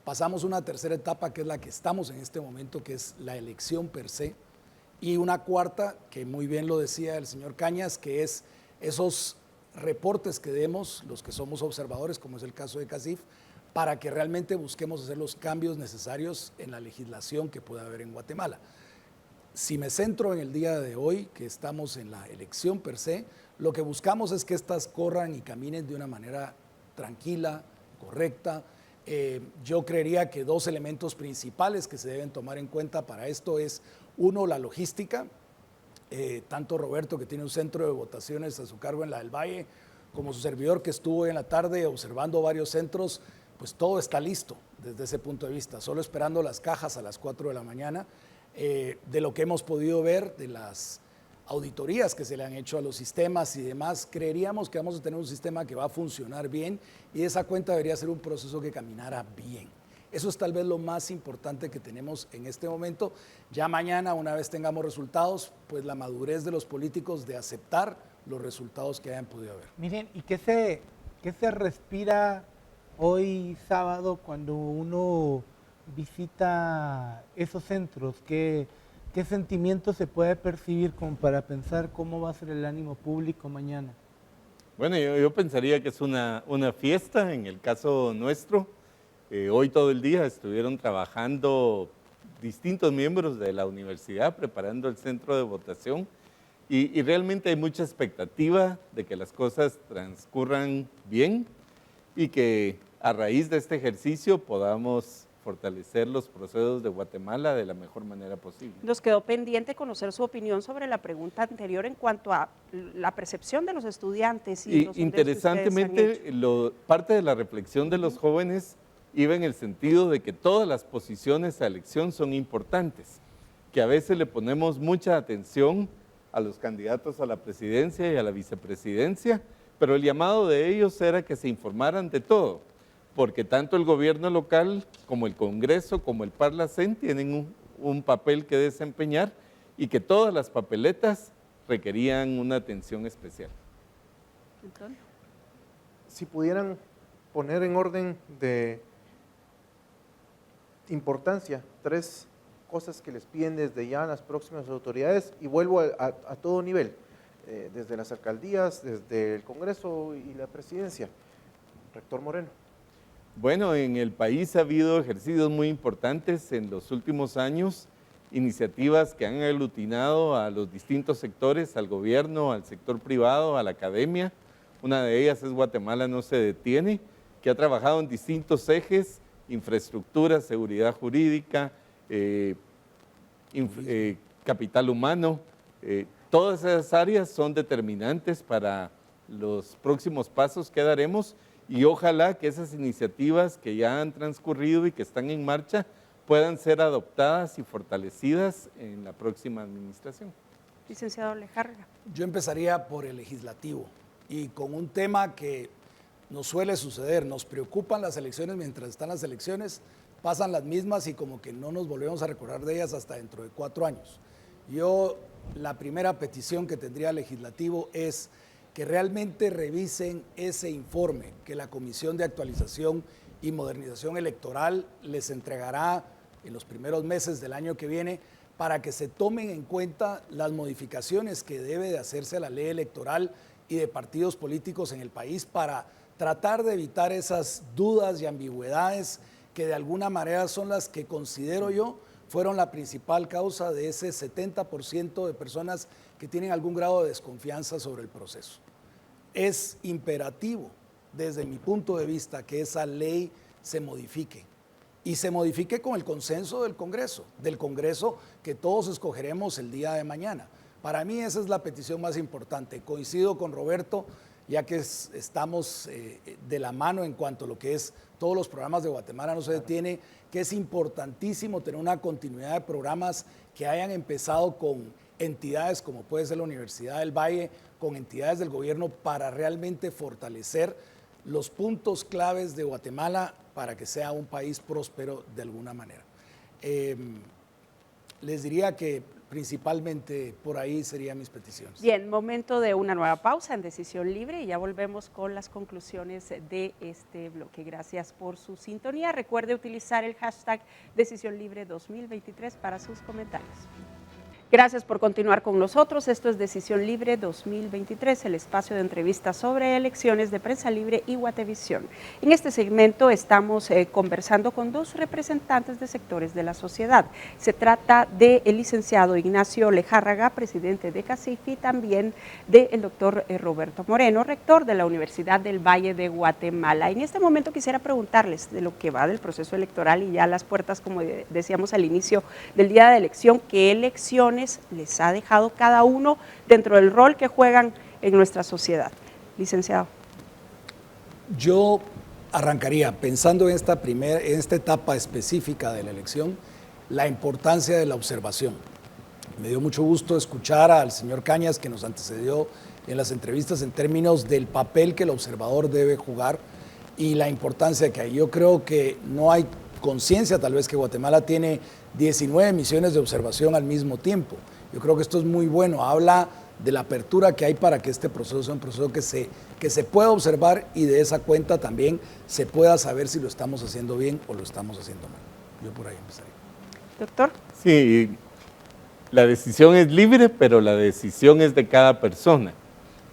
Pasamos a una tercera etapa que es la que estamos en este momento, que es la elección per se. Y una cuarta, que muy bien lo decía el señor Cañas, que es esos reportes que demos, los que somos observadores, como es el caso de CACIF, para que realmente busquemos hacer los cambios necesarios en la legislación que pueda haber en Guatemala. Si me centro en el día de hoy, que estamos en la elección per se, lo que buscamos es que estas corran y caminen de una manera tranquila, correcta. Yo creería que 2 elementos principales que se deben tomar en cuenta para esto es, uno, la logística. Tanto Roberto, que tiene un centro de votaciones a su cargo en la del Valle, como su servidor, que estuvo en la tarde observando varios centros, pues todo está listo desde ese punto de vista, solo esperando las cajas a las 4 de la mañana. De lo que hemos podido ver, de las auditorías que se le han hecho a los sistemas y demás, creeríamos que vamos a tener un sistema que va a funcionar bien y esa cuenta debería ser un proceso que caminara bien. Eso es tal vez lo más importante que tenemos en este momento. Ya mañana, una vez tengamos resultados, pues la madurez de los políticos de aceptar los resultados que hayan podido haber. Miren, ¿y qué se respira hoy sábado cuando uno visita esos centros? ¿Qué sentimiento se puede percibir como para pensar cómo va a ser el ánimo público mañana? Bueno, yo pensaría que es una fiesta en el caso nuestro. Hoy todo el día estuvieron trabajando distintos miembros de la universidad preparando el centro de votación y realmente hay mucha expectativa de que las cosas transcurran bien y que a raíz de este ejercicio podamos fortalecer los procesos de Guatemala de la mejor manera posible. Nos quedó pendiente conocer su opinión sobre la pregunta anterior en cuanto a la percepción de los estudiantes. Y los interesantemente, parte de la reflexión de los jóvenes iba en el sentido de que todas las posiciones a elección son importantes, que a veces le ponemos mucha atención a los candidatos a la presidencia y a la vicepresidencia, pero el llamado de ellos era que se informaran de todo, porque tanto el gobierno local como el Congreso, como el Parlacén tienen un papel que desempeñar y que todas las papeletas requerían una atención especial. Antonio. Si pudieran poner en orden de importancia 3 cosas que les piden desde ya las próximas autoridades, y vuelvo a todo nivel, desde las alcaldías, desde el Congreso y la presidencia. Rector Moreno. Bueno, en el país ha habido ejercicios muy importantes en los últimos años, iniciativas que han aglutinado a los distintos sectores, al gobierno, al sector privado, a la academia. Una de ellas es Guatemala no se detiene, que ha trabajado en distintos ejes, infraestructura, seguridad jurídica, capital humano. Todas esas áreas son determinantes para los próximos pasos que daremos y ojalá que esas iniciativas que ya han transcurrido y que están en marcha puedan ser adoptadas y fortalecidas en la próxima administración. Licenciado Lejárraga. Yo empezaría por el legislativo y con un tema que nos suele suceder, nos preocupan las elecciones mientras están las elecciones, pasan las mismas y como que no nos volvemos a recordar de ellas hasta dentro de 4 años. Yo, la primera petición que tendría al legislativo es que realmente revisen ese informe que la Comisión de Actualización y Modernización Electoral les entregará en los primeros meses del año que viene para que se tomen en cuenta las modificaciones que debe de hacerse a la ley electoral y de partidos políticos en el país para tratar de evitar esas dudas y ambigüedades que de alguna manera son las que considero yo fueron la principal causa de ese 70% de personas que tienen algún grado de desconfianza sobre el proceso. Es imperativo, desde mi punto de vista, que esa ley se modifique y se modifique con el consenso del Congreso que todos escogeremos el día de mañana. Para mí esa es la petición más importante. Coincido con Roberto, ya que estamos de la mano en cuanto a lo que es todos los programas de Guatemala no se detiene, que es importantísimo tener una continuidad de programas que hayan empezado con entidades como puede ser la Universidad del Valle, con entidades del gobierno para realmente fortalecer los puntos claves de Guatemala para que sea un país próspero de alguna manera. Les diría que principalmente por ahí serían mis peticiones. Bien, momento de una nueva pausa en Decisión Libre y ya volvemos con las conclusiones de este bloque. Gracias por su sintonía. Recuerde utilizar el hashtag Decisión Libre 2023 para sus comentarios. Gracias por continuar con nosotros. Esto es Decisión Libre 2023, el espacio de entrevistas sobre elecciones de Prensa Libre y Guatevisión. En este segmento estamos conversando con dos representantes de sectores de la sociedad. Se trata del licenciado Ignacio Lejárraga, presidente de CACIF, y también del doctor Roberto Moreno, rector de la Universidad del Valle de Guatemala. En este momento quisiera preguntarles de lo que va del proceso electoral y ya las puertas, como decíamos al inicio del día de elección, ¿qué elecciones les ha dejado cada uno dentro del rol que juegan en nuestra sociedad? Licenciado. Yo arrancaría pensando en esta etapa específica de la elección, la importancia de la observación. Me dio mucho gusto escuchar al señor Cañas, que nos antecedió en las entrevistas, en términos del papel que el observador debe jugar y la importancia que hay. Yo creo que no hay conciencia, tal vez, que Guatemala tiene 19 misiones de observación al mismo tiempo. Yo creo que esto es muy bueno, habla de la apertura que hay para que este proceso sea un proceso que se pueda observar y de esa cuenta también se pueda saber si lo estamos haciendo bien o lo estamos haciendo mal. Yo por ahí empezaría. Doctor. Sí, la decisión es libre, pero la decisión es de cada persona.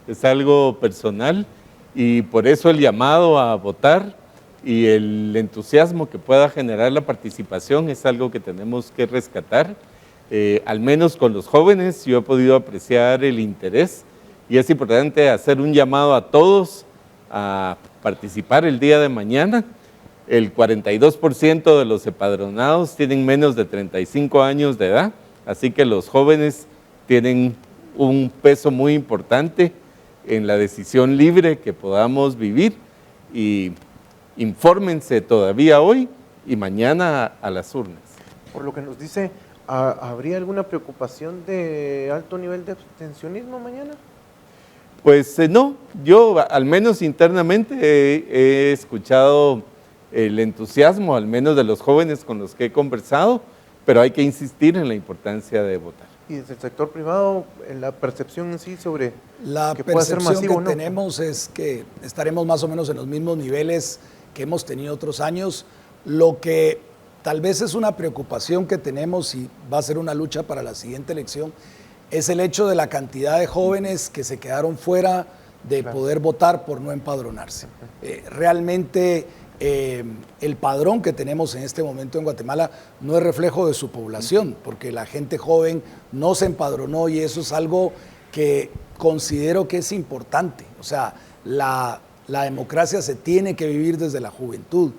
Es algo personal y por eso el llamado a votar y el entusiasmo que pueda generar la participación es algo que tenemos que rescatar. Al menos con los jóvenes yo he podido apreciar el interés y es importante hacer un llamado a todos a participar el día de mañana. El 42% de los empadronados tienen menos de 35 años de edad, así que los jóvenes tienen un peso muy importante en la decisión libre que podamos vivir y infórmense todavía hoy y mañana a las urnas. Por lo que nos dice, ¿habría alguna preocupación de alto nivel de abstencionismo mañana? Pues no, yo al menos internamente he escuchado el entusiasmo, al menos de los jóvenes con los que he conversado, pero hay que insistir en la importancia de votar. Y desde el sector privado, la percepción en sí sobre la que pueda ser masivo, que tenemos es que estaremos más o menos en los mismos niveles que hemos tenido otros años. Lo que tal vez es una preocupación que tenemos y va a ser una lucha para la siguiente elección es el hecho de la cantidad de jóvenes que se quedaron fuera de poder votar por no empadronarse. Realmente el padrón que tenemos en este momento en Guatemala no es reflejo de su población, porque la gente joven no se empadronó y eso es algo que considero que es importante. O sea, la democracia se tiene que vivir desde la juventud.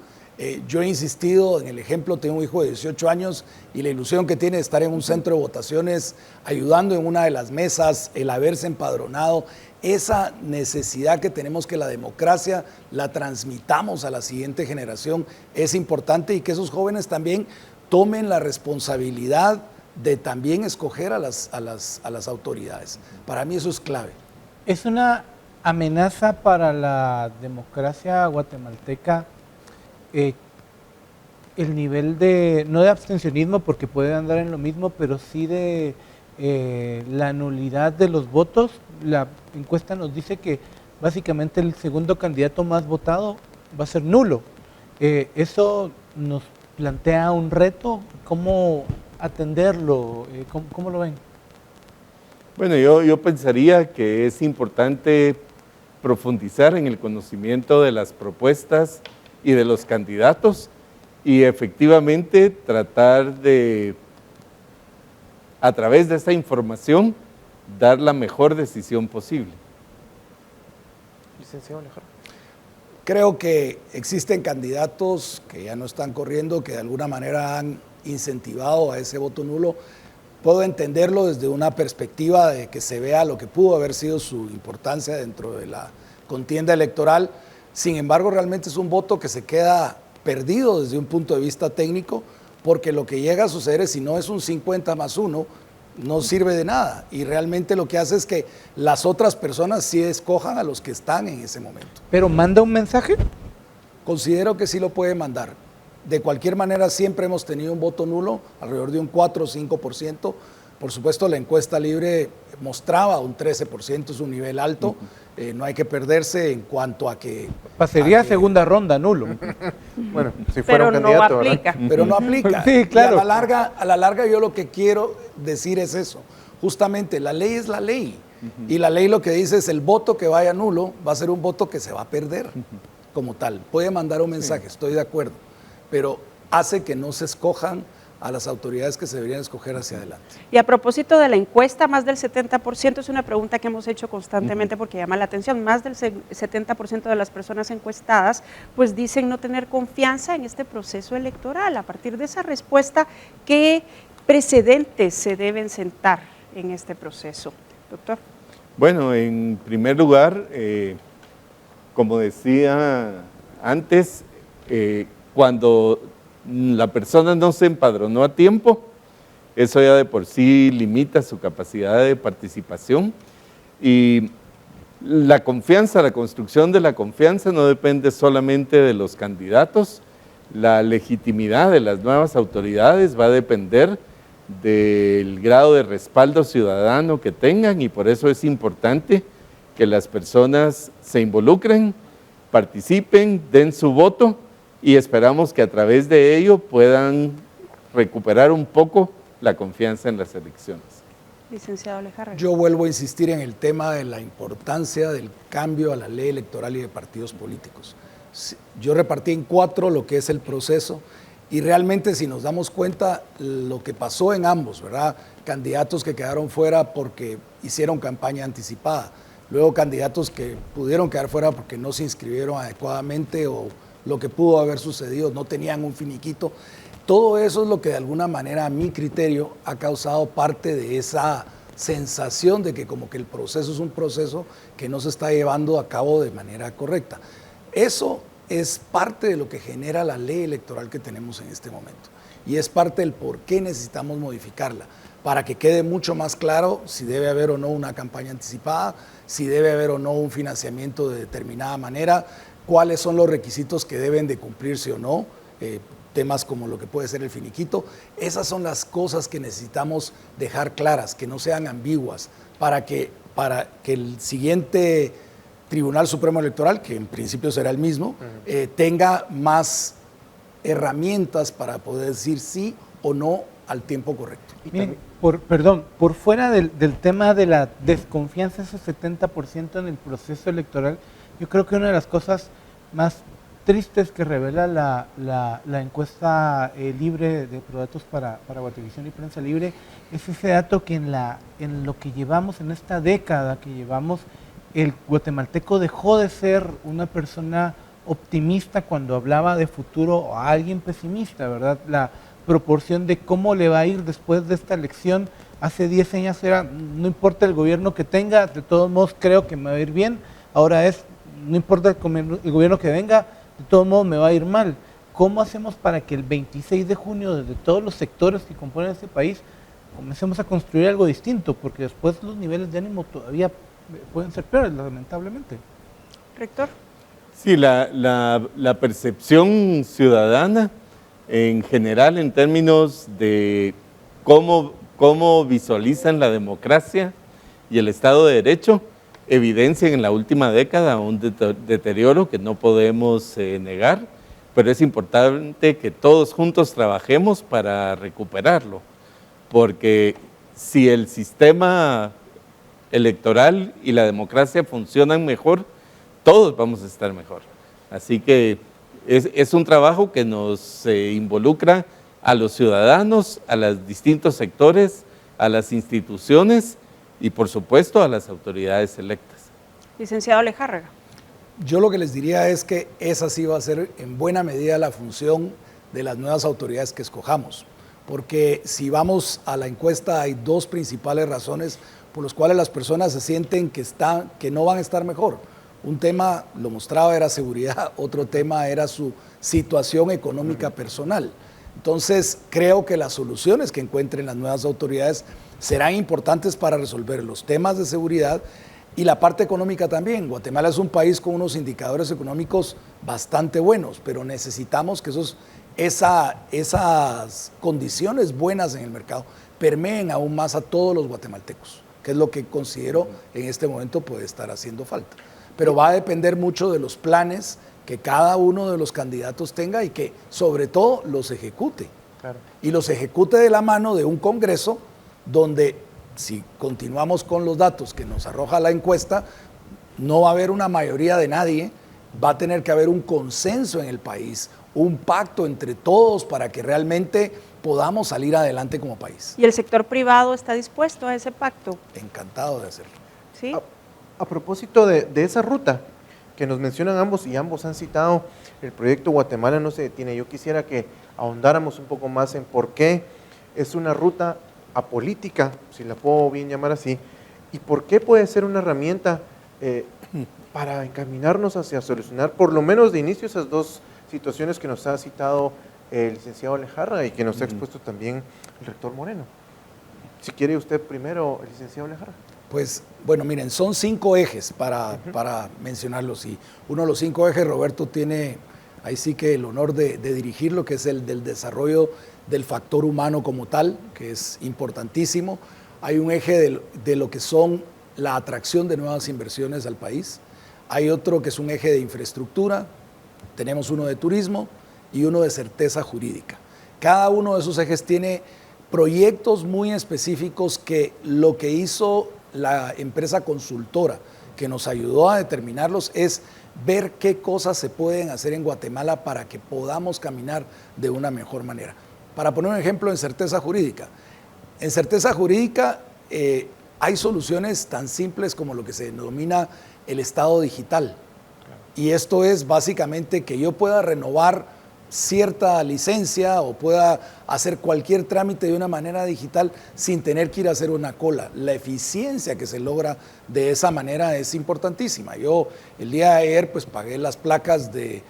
Yo he insistido en el ejemplo, tengo un hijo de 18 años y la ilusión que tiene de estar en un centro de votaciones, ayudando en una de las mesas, el haberse empadronado, esa necesidad que tenemos que la democracia la transmitamos a la siguiente generación es importante y que esos jóvenes también tomen la responsabilidad de también escoger a las autoridades. Para mí eso es clave. Es una amenaza para la democracia guatemalteca el nivel de, no de abstencionismo porque puede andar en lo mismo, pero sí de la nulidad de los votos. La encuesta nos dice que básicamente el segundo candidato más votado va a ser nulo. Eso nos plantea un reto. ¿Cómo atenderlo? ¿Cómo lo ven? Bueno, yo pensaría que es importante profundizar en el conocimiento de las propuestas y de los candidatos y efectivamente tratar de a través de esta información, dar la mejor decisión posible. Licenciado Alejandro. Creo que existen candidatos que ya no están corriendo, que de alguna manera han incentivado a ese voto nulo. Puedo entenderlo desde una perspectiva de que se vea lo que pudo haber sido su importancia dentro de la contienda electoral. Sin embargo, realmente es un voto que se queda perdido desde un punto de vista técnico, porque lo que llega a suceder es, si no es un 50+1, no sirve de nada. Y realmente lo que hace es que las otras personas sí escojan a los que están en ese momento. ¿Pero manda un mensaje? Considero que sí lo puede mandar. De cualquier manera, siempre hemos tenido un voto nulo, alrededor de un 4 o 5%. Por supuesto, la encuesta libre mostraba un 13%, es un nivel alto. No hay que perderse en cuanto a que... Pasaría a segunda ronda, nulo. Bueno, si fuera Pero un no candidato, aplica. ¿verdad? Pero no aplica. Sí, claro. Y a la larga yo lo que quiero decir es eso. Justamente, la ley es la ley. Y la ley lo que dice es el voto que vaya nulo va a ser un voto que se va a perder como tal. Puede mandar un mensaje, estoy de acuerdo, pero hace que no se escojan a las autoridades que se deberían escoger hacia adelante. Y a propósito de la encuesta, más del 70%, es una pregunta que hemos hecho constantemente porque llama la atención, más del 70% de las personas encuestadas pues dicen no tener confianza en este proceso electoral. A partir de esa respuesta, ¿qué precedentes se deben sentar en este proceso? Doctor. Bueno, en primer lugar, como decía antes, cuando la persona no se empadronó a tiempo, eso ya de por sí limita su capacidad de participación. Y la confianza, la construcción de la confianza no depende solamente de los candidatos, la legitimidad de las nuevas autoridades va a depender del grado de respaldo ciudadano que tengan, y por eso es importante que las personas se involucren, participen, den su voto, y esperamos que a través de ello puedan recuperar un poco la confianza en las elecciones. Licenciado Alejandro. Yo vuelvo a insistir en el tema de la importancia del cambio a la ley electoral y de partidos políticos. Yo repartí en 4 lo que es el proceso, y realmente si nos damos cuenta lo que pasó en ambos, ¿verdad? Candidatos que quedaron fuera porque hicieron campaña anticipada, luego candidatos que pudieron quedar fuera porque no se inscribieron adecuadamente o lo que pudo haber sucedido, no tenían un finiquito. Todo eso es lo que de alguna manera, a mi criterio, ha causado parte de esa sensación de que como que el proceso es un proceso que no se está llevando a cabo de manera correcta. Eso es parte de lo que genera la ley electoral que tenemos en este momento, y es parte del por qué necesitamos modificarla, para que quede mucho más claro si debe haber o no una campaña anticipada, si debe haber o no un financiamiento de determinada manera, cuáles son los requisitos que deben de cumplirse o no, temas como lo que puede ser el finiquito. Esas son las cosas que necesitamos dejar claras, que no sean ambiguas, para que el siguiente Tribunal Supremo Electoral, que en principio será el mismo, tenga más herramientas para poder decir sí o no al tiempo correcto. Miren, por fuera del tema de la desconfianza, ese 70% en el proceso electoral, yo creo que una de las cosas más tristes que revela la encuesta libre de Prodatos para Guatevisión y Prensa Libre es ese dato que en lo que llevamos, en esta década que llevamos, el guatemalteco dejó de ser una persona optimista cuando hablaba de futuro, o alguien pesimista, ¿verdad? La proporción de cómo le va a ir después de esta elección hace 10 años era, no importa el gobierno que tenga, de todos modos creo que me va a ir bien. Ahora es, no importa el gobierno que venga, de todos modos me va a ir mal. ¿Cómo hacemos para que el 26 de junio, desde todos los sectores que componen este país, comencemos a construir algo distinto? Porque después los niveles de ánimo todavía pueden ser peores, lamentablemente. Rector. Sí, la percepción ciudadana en general en términos de cómo visualizan la democracia y el Estado de Derecho evidencian en la última década un deterioro que no podemos negar, pero es importante que todos juntos trabajemos para recuperarlo, porque si el sistema electoral y la democracia funcionan mejor, todos vamos a estar mejor. Así que es un trabajo que nos involucra a los ciudadanos, a los distintos sectores, a las instituciones y por supuesto a las autoridades electas. Licenciado Lejárraga. Yo lo que les diría es que esa sí va a ser en buena medida la función de las nuevas autoridades que escojamos, porque si vamos a la encuesta hay dos principales razones por las cuales las personas se sienten que no van a estar mejor. Un tema, lo mostraba, era seguridad, otro tema era su situación económica personal. Entonces, creo que las soluciones que encuentren las nuevas autoridades serán importantes para resolver los temas de seguridad y la parte económica también. Guatemala es un país con unos indicadores económicos bastante buenos, pero necesitamos que esas condiciones buenas en el mercado permeen aún más a todos los guatemaltecos, que es lo que considero en este momento puede estar haciendo falta. Pero va a depender mucho de los planes que cada uno de los candidatos tenga y que sobre todo los ejecute. Claro. Y los ejecute de la mano de un Congreso donde, si continuamos con los datos que nos arroja la encuesta, no va a haber una mayoría de nadie, va a tener que haber un consenso en el país, un pacto entre todos para que realmente podamos salir adelante como país. ¿Y el sector privado está dispuesto a ese pacto? Encantado de hacerlo. ¿Sí? A propósito de esa ruta que nos mencionan ambos y ambos han citado, el proyecto Guatemala no se detiene. Yo quisiera que ahondáramos un poco más en por qué es una ruta apolítica, si la puedo bien llamar así, y por qué puede ser una herramienta para encaminarnos hacia solucionar por lo menos de inicio esas dos situaciones que nos ha citado el licenciado Lejárraga y que nos ha expuesto también el rector Moreno. Si quiere usted primero, el licenciado Lejárraga. Pues, bueno, miren, son 5 ejes para mencionarlos y uno de los 5 ejes, Roberto tiene ahí sí que el honor de dirigirlo, que es el del desarrollo del factor humano como tal, que es importantísimo. Hay un eje de lo que son la atracción de nuevas inversiones al país. Hay otro que es un eje de infraestructura, tenemos uno de turismo y uno de certeza jurídica. Cada uno de esos ejes tiene proyectos muy específicos que lo que hizo la empresa consultora que nos ayudó a determinarlos es ver qué cosas se pueden hacer en Guatemala para que podamos caminar de una mejor manera. Para poner un ejemplo en certeza jurídica. En certeza jurídica hay soluciones tan simples como lo que se denomina el Estado digital. Y esto es básicamente que yo pueda renovar cierta licencia o pueda hacer cualquier trámite de una manera digital sin tener que ir a hacer una cola. La eficiencia que se logra de esa manera es importantísima. Yo el día de ayer pues pagué las placas de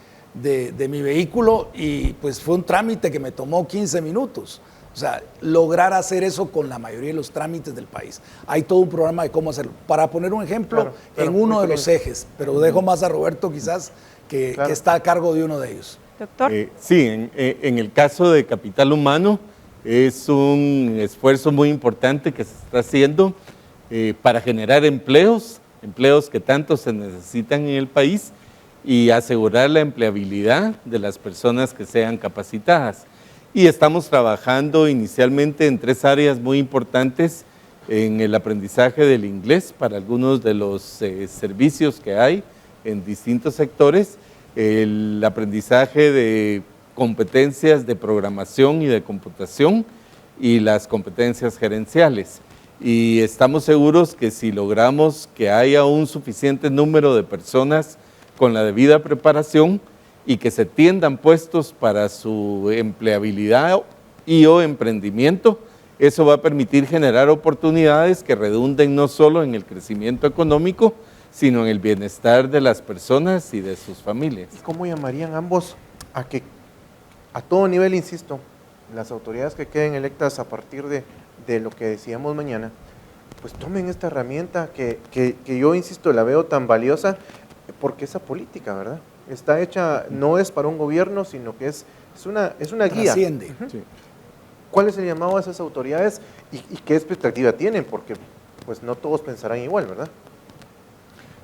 mi vehículo y pues fue un trámite que me tomó 15 minutos. O sea, lograr hacer eso con la mayoría de los trámites del país. Hay todo un programa de cómo hacerlo. Para poner un ejemplo, claro, en uno de los ejes, pero dejo más a Roberto quizás, que está a cargo de uno de ellos. Doctor. Sí, en el caso de capital humano es un esfuerzo muy importante que se está haciendo para generar empleos que tanto se necesitan en el país y asegurar la empleabilidad de las personas que sean capacitadas. Y estamos trabajando inicialmente en 3 áreas muy importantes en el aprendizaje del inglés para algunos de los servicios que hay en distintos sectores, el aprendizaje de competencias de programación y de computación y las competencias gerenciales. Y estamos seguros que si logramos que haya un suficiente número de personas con la debida preparación y que se tiendan puestos para su empleabilidad y o emprendimiento, eso va a permitir generar oportunidades que redunden no solo en el crecimiento económico, sino en el bienestar de las personas y de sus familias. ¿Y cómo llamarían ambos a que, a todo nivel, insisto, las autoridades que queden electas a partir de lo que decíamos mañana, pues tomen esta herramienta que yo, insisto, la veo tan valiosa porque esa política, ¿verdad? Está hecha, no es para un gobierno, sino que es una guía. Trasciende. Sí. ¿Cuál es el llamado a esas autoridades y qué expectativa tienen? Porque pues no todos pensarán igual, ¿verdad?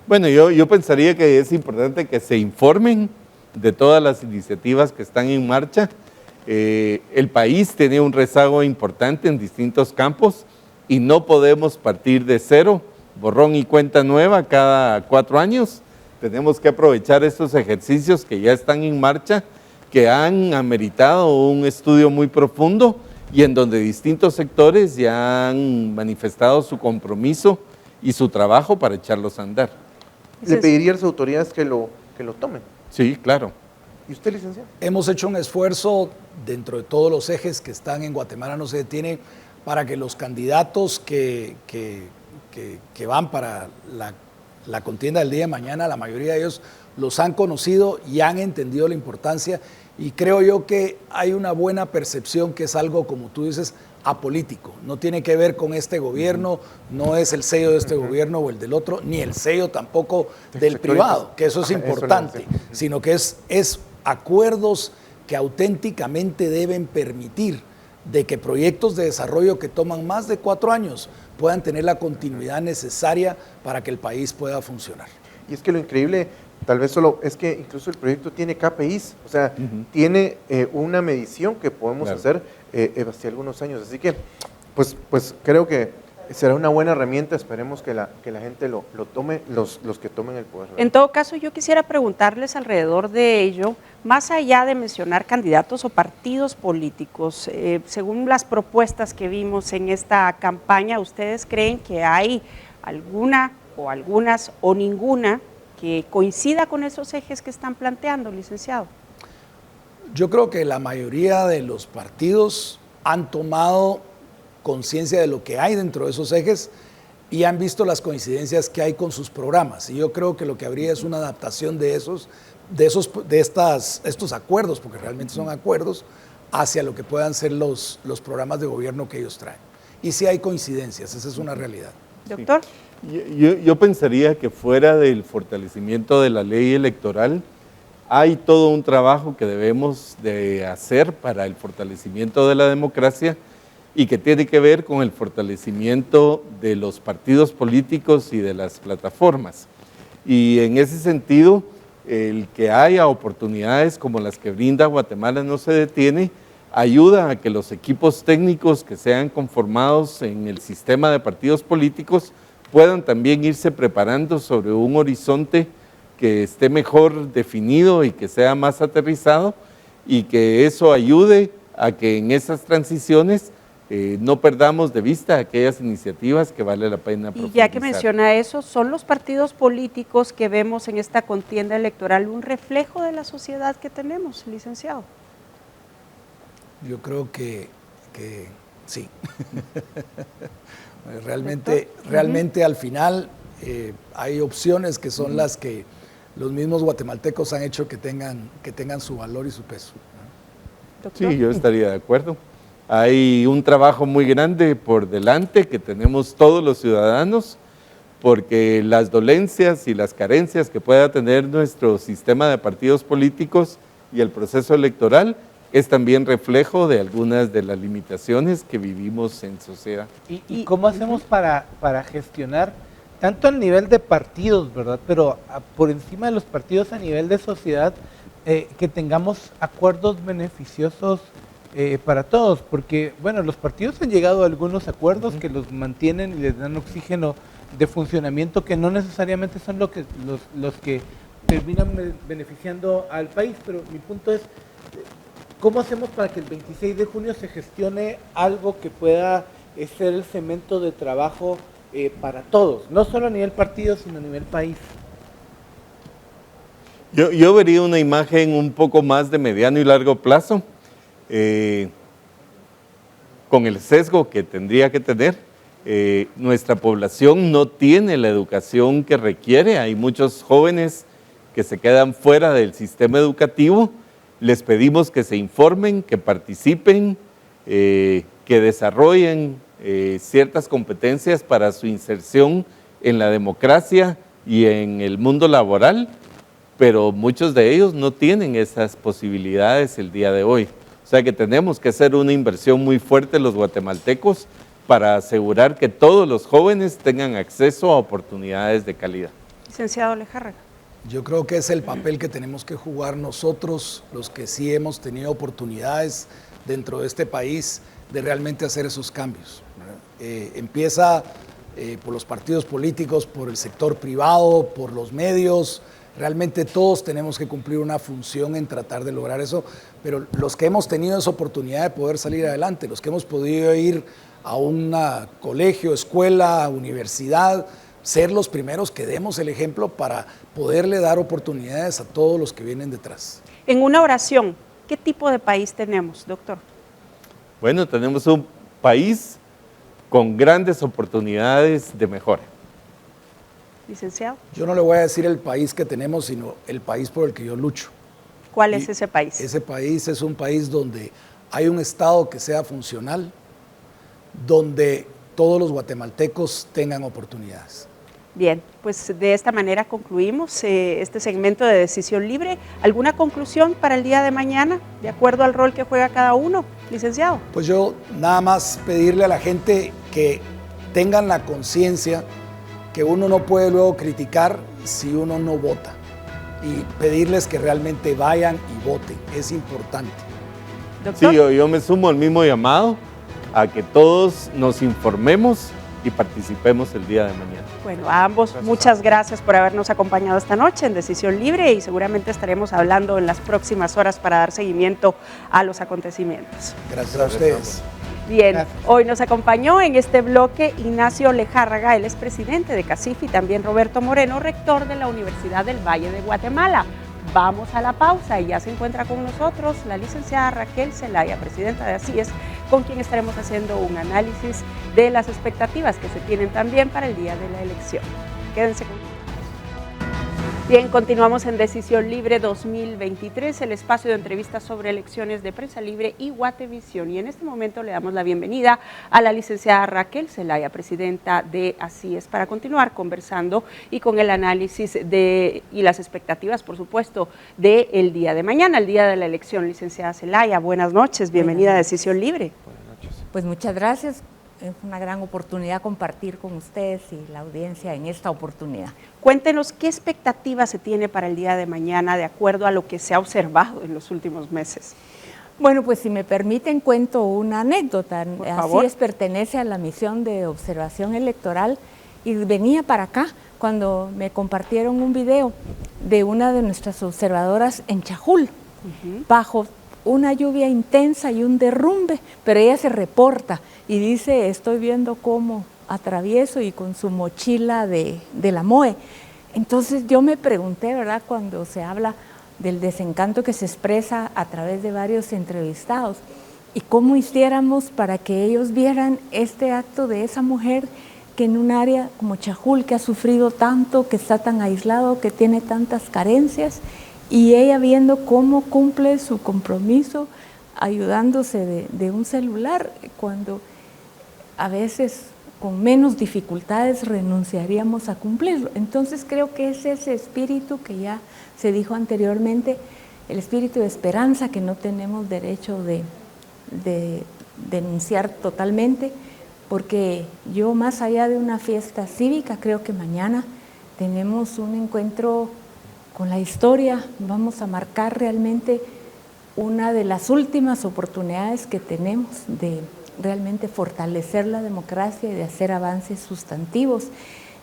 Bueno, yo pensaría que es importante que se informen de todas las iniciativas que están en marcha. El país tiene un rezago importante en distintos campos y no podemos partir de cero, borrón y cuenta nueva cada 4 años. Tenemos que aprovechar estos ejercicios que ya están en marcha, que han ameritado un estudio muy profundo y en donde distintos sectores ya han manifestado su compromiso y su trabajo para echarlos a andar. Le pediría a las autoridades que lo tomen. Sí, claro. ¿Y usted, licenciado? Hemos hecho un esfuerzo dentro de todos los ejes que están en Guatemala No Se Detiene para que los candidatos que van para la contienda del día de mañana, la mayoría de ellos los han conocido y han entendido la importancia, y creo yo que hay una buena percepción que es algo, como tú dices, apolítico. No tiene que ver con este gobierno, no es el sello de este gobierno o el del otro, ni el sello tampoco del privado, que eso es importante, sino que es acuerdos que auténticamente deben permitir de que proyectos de desarrollo que toman más de 4 años puedan tener la continuidad necesaria para que el país pueda funcionar. Y es que lo increíble, tal vez solo, es que incluso el proyecto tiene KPIs, o sea, tiene una medición que podemos hacer hacia algunos años. Así que, pues creo que será una buena herramienta, esperemos que la gente lo tome, los que tomen el poder. En todo caso, yo quisiera preguntarles alrededor de ello, más allá de mencionar candidatos o partidos políticos, según las propuestas que vimos en esta campaña, ¿ustedes creen que hay alguna o algunas o ninguna que coincida con esos ejes que están planteando, licenciado? Yo creo que la mayoría de los partidos han tomado conciencia de lo que hay dentro de esos ejes y han visto las coincidencias que hay con sus programas. Y yo creo que lo que habría es una adaptación de estos acuerdos, porque realmente son acuerdos, hacia lo que puedan ser los programas de gobierno que ellos traen. Y sí hay coincidencias, esa es una realidad. Doctor. Yo pensaría que fuera del fortalecimiento de la ley electoral, hay todo un trabajo que debemos de hacer para el fortalecimiento de la democracia y que tiene que ver con el fortalecimiento de los partidos políticos y de las plataformas. Y en ese sentido, el que haya oportunidades como las que brinda Guatemala No Se Detiene, ayuda a que los equipos técnicos que sean conformados en el sistema de partidos políticos puedan también irse preparando sobre un horizonte que esté mejor definido y que sea más aterrizado, y que eso ayude a que en esas transiciones no perdamos de vista aquellas iniciativas que vale la pena profundizar. Y ya que menciona eso, ¿son los partidos políticos que vemos en esta contienda electoral un reflejo de la sociedad que tenemos, licenciado? Yo creo que sí. Realmente al final hay opciones que son las que los mismos guatemaltecos han hecho que tengan su valor y su peso. ¿Doctor? Sí, yo estaría de acuerdo. Hay un trabajo muy grande por delante que tenemos todos los ciudadanos, porque las dolencias y las carencias que pueda tener nuestro sistema de partidos políticos y el proceso electoral es también reflejo de algunas de las limitaciones que vivimos en sociedad. ¿Y cómo hacemos para gestionar tanto al nivel de partidos, verdad? Pero por encima de los partidos a nivel de sociedad, que tengamos acuerdos beneficiosos para todos, porque bueno, los partidos han llegado a algunos acuerdos que los mantienen y les dan oxígeno de funcionamiento que no necesariamente son los que terminan beneficiando al país, pero mi punto es, ¿cómo hacemos para que el 26 de junio se gestione algo que pueda ser el cemento de trabajo para todos, no solo a nivel partido, sino a nivel país? Yo vería una imagen un poco más de mediano y largo plazo, con el sesgo que tendría que tener. Nuestra población no tiene la educación que requiere, hay muchos jóvenes que se quedan fuera del sistema educativo. Les pedimos que se informen, que participen, que desarrollen ciertas competencias para su inserción en la democracia y en el mundo laboral, pero muchos de ellos no tienen esas posibilidades el día de hoy. O sea que tenemos que hacer una inversión muy fuerte los guatemaltecos para asegurar que todos los jóvenes tengan acceso a oportunidades de calidad. Licenciado Lejarrega. Yo creo que es el papel que tenemos que jugar nosotros, los que sí hemos tenido oportunidades dentro de este país de realmente hacer esos cambios. Empieza por los partidos políticos, por el sector privado, por los medios. Realmente todos tenemos que cumplir una función en tratar de lograr eso, pero los que hemos tenido esa oportunidad de poder salir adelante, los que hemos podido ir a un colegio, escuela, universidad, ser los primeros que demos el ejemplo para poderle dar oportunidades a todos los que vienen detrás. En una oración, ¿qué tipo de país tenemos, doctor? Bueno, tenemos un país con grandes oportunidades de mejora. Licenciado, Yo no le voy a decir el país que tenemos, sino el país por el que yo lucho. ¿cuál es ese país? Ese país es un país donde hay un Estado que sea funcional, donde todos los guatemaltecos tengan oportunidades. Bien, pues de esta manera concluimos este segmento de Decisión Libre. ¿Alguna conclusión para el día de mañana, de acuerdo al rol que juega cada uno, licenciado? Pues yo nada más pedirle a la gente que tengan la conciencia que uno no puede luego criticar si uno no vota, y pedirles que realmente vayan y voten, es importante. Doctor. Sí, yo me sumo al mismo llamado a que todos nos informemos y participemos el día de mañana. Bueno, a ambos muchas gracias por habernos acompañado esta noche en Decisión Libre y seguramente estaremos hablando en las próximas horas para dar seguimiento a los acontecimientos. Gracias a ustedes. Bien, Gracias. hoy nos acompañó en este bloque Ignacio Lejárraga, él es presidente de CACIF, y también Roberto Moreno, rector de la Universidad del Valle de Guatemala. Vamos a la pausa y ya se encuentra con nosotros la licenciada Raquel Zelaya, presidenta de Así Es, con quien estaremos haciendo un análisis de las expectativas que se tienen también para el día de la elección. Quédense con nosotros. Bien, continuamos en Decisión Libre 2023, el espacio de entrevistas sobre elecciones de Prensa Libre y Guatevisión. Y en este momento le damos la bienvenida a la licenciada Raquel Zelaya, presidenta de Así Es, para continuar conversando y con el análisis y las expectativas, por supuesto, del día de mañana, el día de la elección. Licenciada Zelaya, buenas noches, bienvenida a Decisión Libre. Pues muchas gracias. Es una gran oportunidad compartir con ustedes y la audiencia en esta oportunidad. Cuéntenos qué expectativas se tiene para el día de mañana de acuerdo a lo que se ha observado en los últimos meses. Bueno, pues si me permiten cuento una anécdota. Por favor. Así Es, pertenece a la misión de observación electoral y venía para acá cuando me compartieron un video de una de nuestras observadoras en Chajul, bajo una lluvia intensa y un derrumbe, pero ella se reporta y dice, estoy viendo cómo atravieso y con su mochila de la MOE. Entonces yo me pregunté, ¿verdad?, cuando se habla del desencanto que se expresa a través de varios entrevistados, y cómo hiciéramos para que ellos vieran este acto de esa mujer que en un área como Chajul, que ha sufrido tanto, que está tan aislado, que tiene tantas carencias, y ella viendo cómo cumple su compromiso ayudándose de un celular, cuando a veces con menos dificultades renunciaríamos a cumplirlo. Entonces creo que es ese espíritu que ya se dijo anteriormente, el espíritu de esperanza que no tenemos derecho de denunciar totalmente, porque yo, más allá de una fiesta cívica, creo que mañana tenemos un encuentro con la historia. Vamos a marcar realmente una de las últimas oportunidades que tenemos de realmente fortalecer la democracia y de hacer avances sustantivos.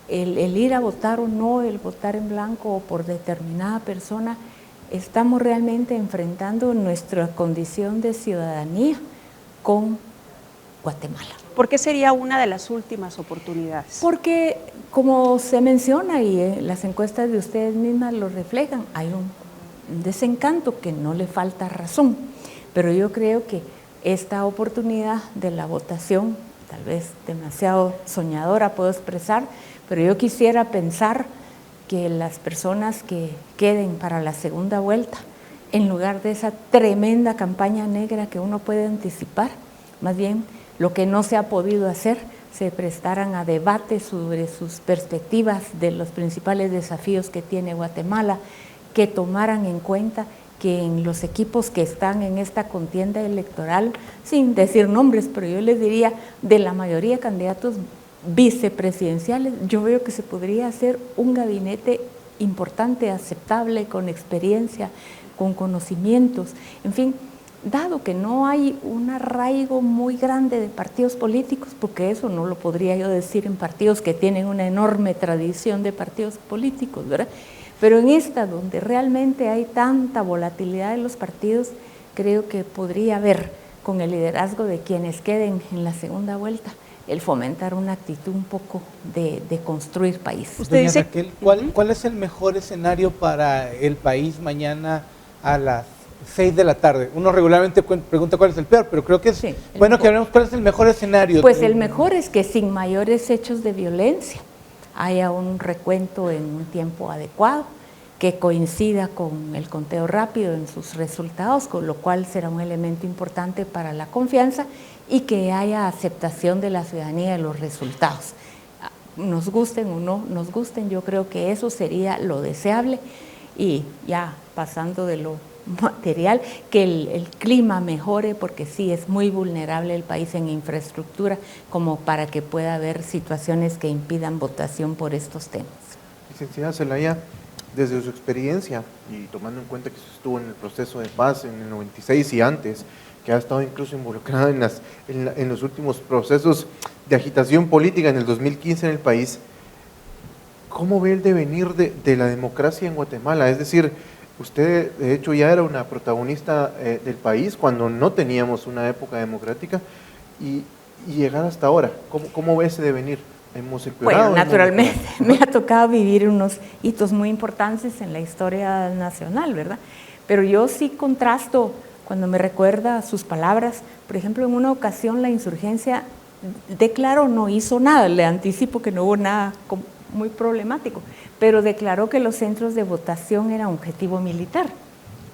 El ir a votar o no, el votar en blanco o por determinada persona, estamos realmente enfrentando nuestra condición de ciudadanía con Guatemala. ¿Por qué sería una de las últimas oportunidades? Porque, como se menciona y las encuestas de ustedes mismas lo reflejan, hay un desencanto que no le falta razón, pero yo creo que esta oportunidad de la votación, tal vez demasiado soñadora puedo expresar, pero yo quisiera pensar que las personas que queden para la segunda vuelta, en lugar de esa tremenda campaña negra que uno puede anticipar, más bien lo que no se ha podido hacer, se prestaran a debate sobre sus perspectivas de los principales desafíos que tiene Guatemala, que tomaran en cuenta que en los equipos que están en esta contienda electoral, sin decir nombres, pero yo les diría, de la mayoría de candidatos vicepresidenciales, yo veo que se podría hacer un gabinete importante, aceptable, con experiencia, con conocimientos, en fin, dado que no hay un arraigo muy grande de partidos políticos, porque eso no lo podría yo decir en partidos que tienen una enorme tradición de partidos políticos, ¿verdad? Pero en esta, donde realmente hay tanta volatilidad en los partidos, creo que podría haber, con el liderazgo de quienes queden en la segunda vuelta, el fomentar una actitud un poco de construir país. Usted Doña dice, Raquel, ¿cuál es el mejor escenario para el país mañana a las 6 de la tarde? Uno regularmente pregunta cuál es el peor, pero creo que es bueno que hablemos cuál es el mejor escenario. Pues el mejor es que sin mayores hechos de violencia haya un recuento en un tiempo adecuado, que coincida con el conteo rápido en sus resultados, con lo cual será un elemento importante para la confianza y que haya aceptación de la ciudadanía de los resultados. Nos gusten o no nos gusten, yo creo que eso sería lo deseable. Y ya pasando de lo material, que el clima mejore, porque sí es muy vulnerable el país en infraestructura como para que pueda haber situaciones que impidan votación por estos temas. Licenciada Zelaya, desde su experiencia y tomando en cuenta que estuvo en el proceso de paz en el 96 y antes, que ha estado incluso involucrada en los últimos procesos de agitación política en el 2015 en el país, ¿cómo ve el devenir de la democracia en Guatemala? Es decir, usted de hecho ya era una protagonista del país cuando no teníamos una época democrática y llegar hasta ahora, ¿cómo ve ese devenir? ¿Hemos empeorado? Bueno, naturalmente me ha tocado vivir unos hitos muy importantes en la historia nacional, ¿verdad? Pero yo sí contrasto cuando me recuerda sus palabras. Por ejemplo, en una ocasión la insurgencia declaró, no hizo nada, le anticipo que no hubo nada muy problemático, pero declaró que los centros de votación eran objetivo militar.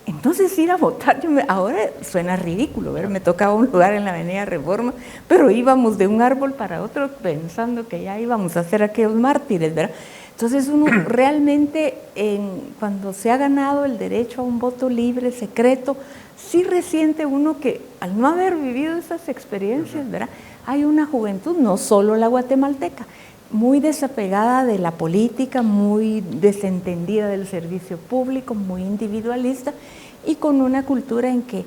Entonces ir a votar, ahora suena ridículo, ¿verdad? Me tocaba un lugar en la Avenida Reforma, pero íbamos de un árbol para otro pensando que ya íbamos a ser aquellos mártires, ¿verdad? Entonces uno realmente, cuando se ha ganado el derecho a un voto libre, secreto, sí resiente uno que al no haber vivido esas experiencias, ¿verdad? Hay una juventud, no solo la guatemalteca, muy desapegada de la política, muy desentendida del servicio público, muy individualista y con una cultura en que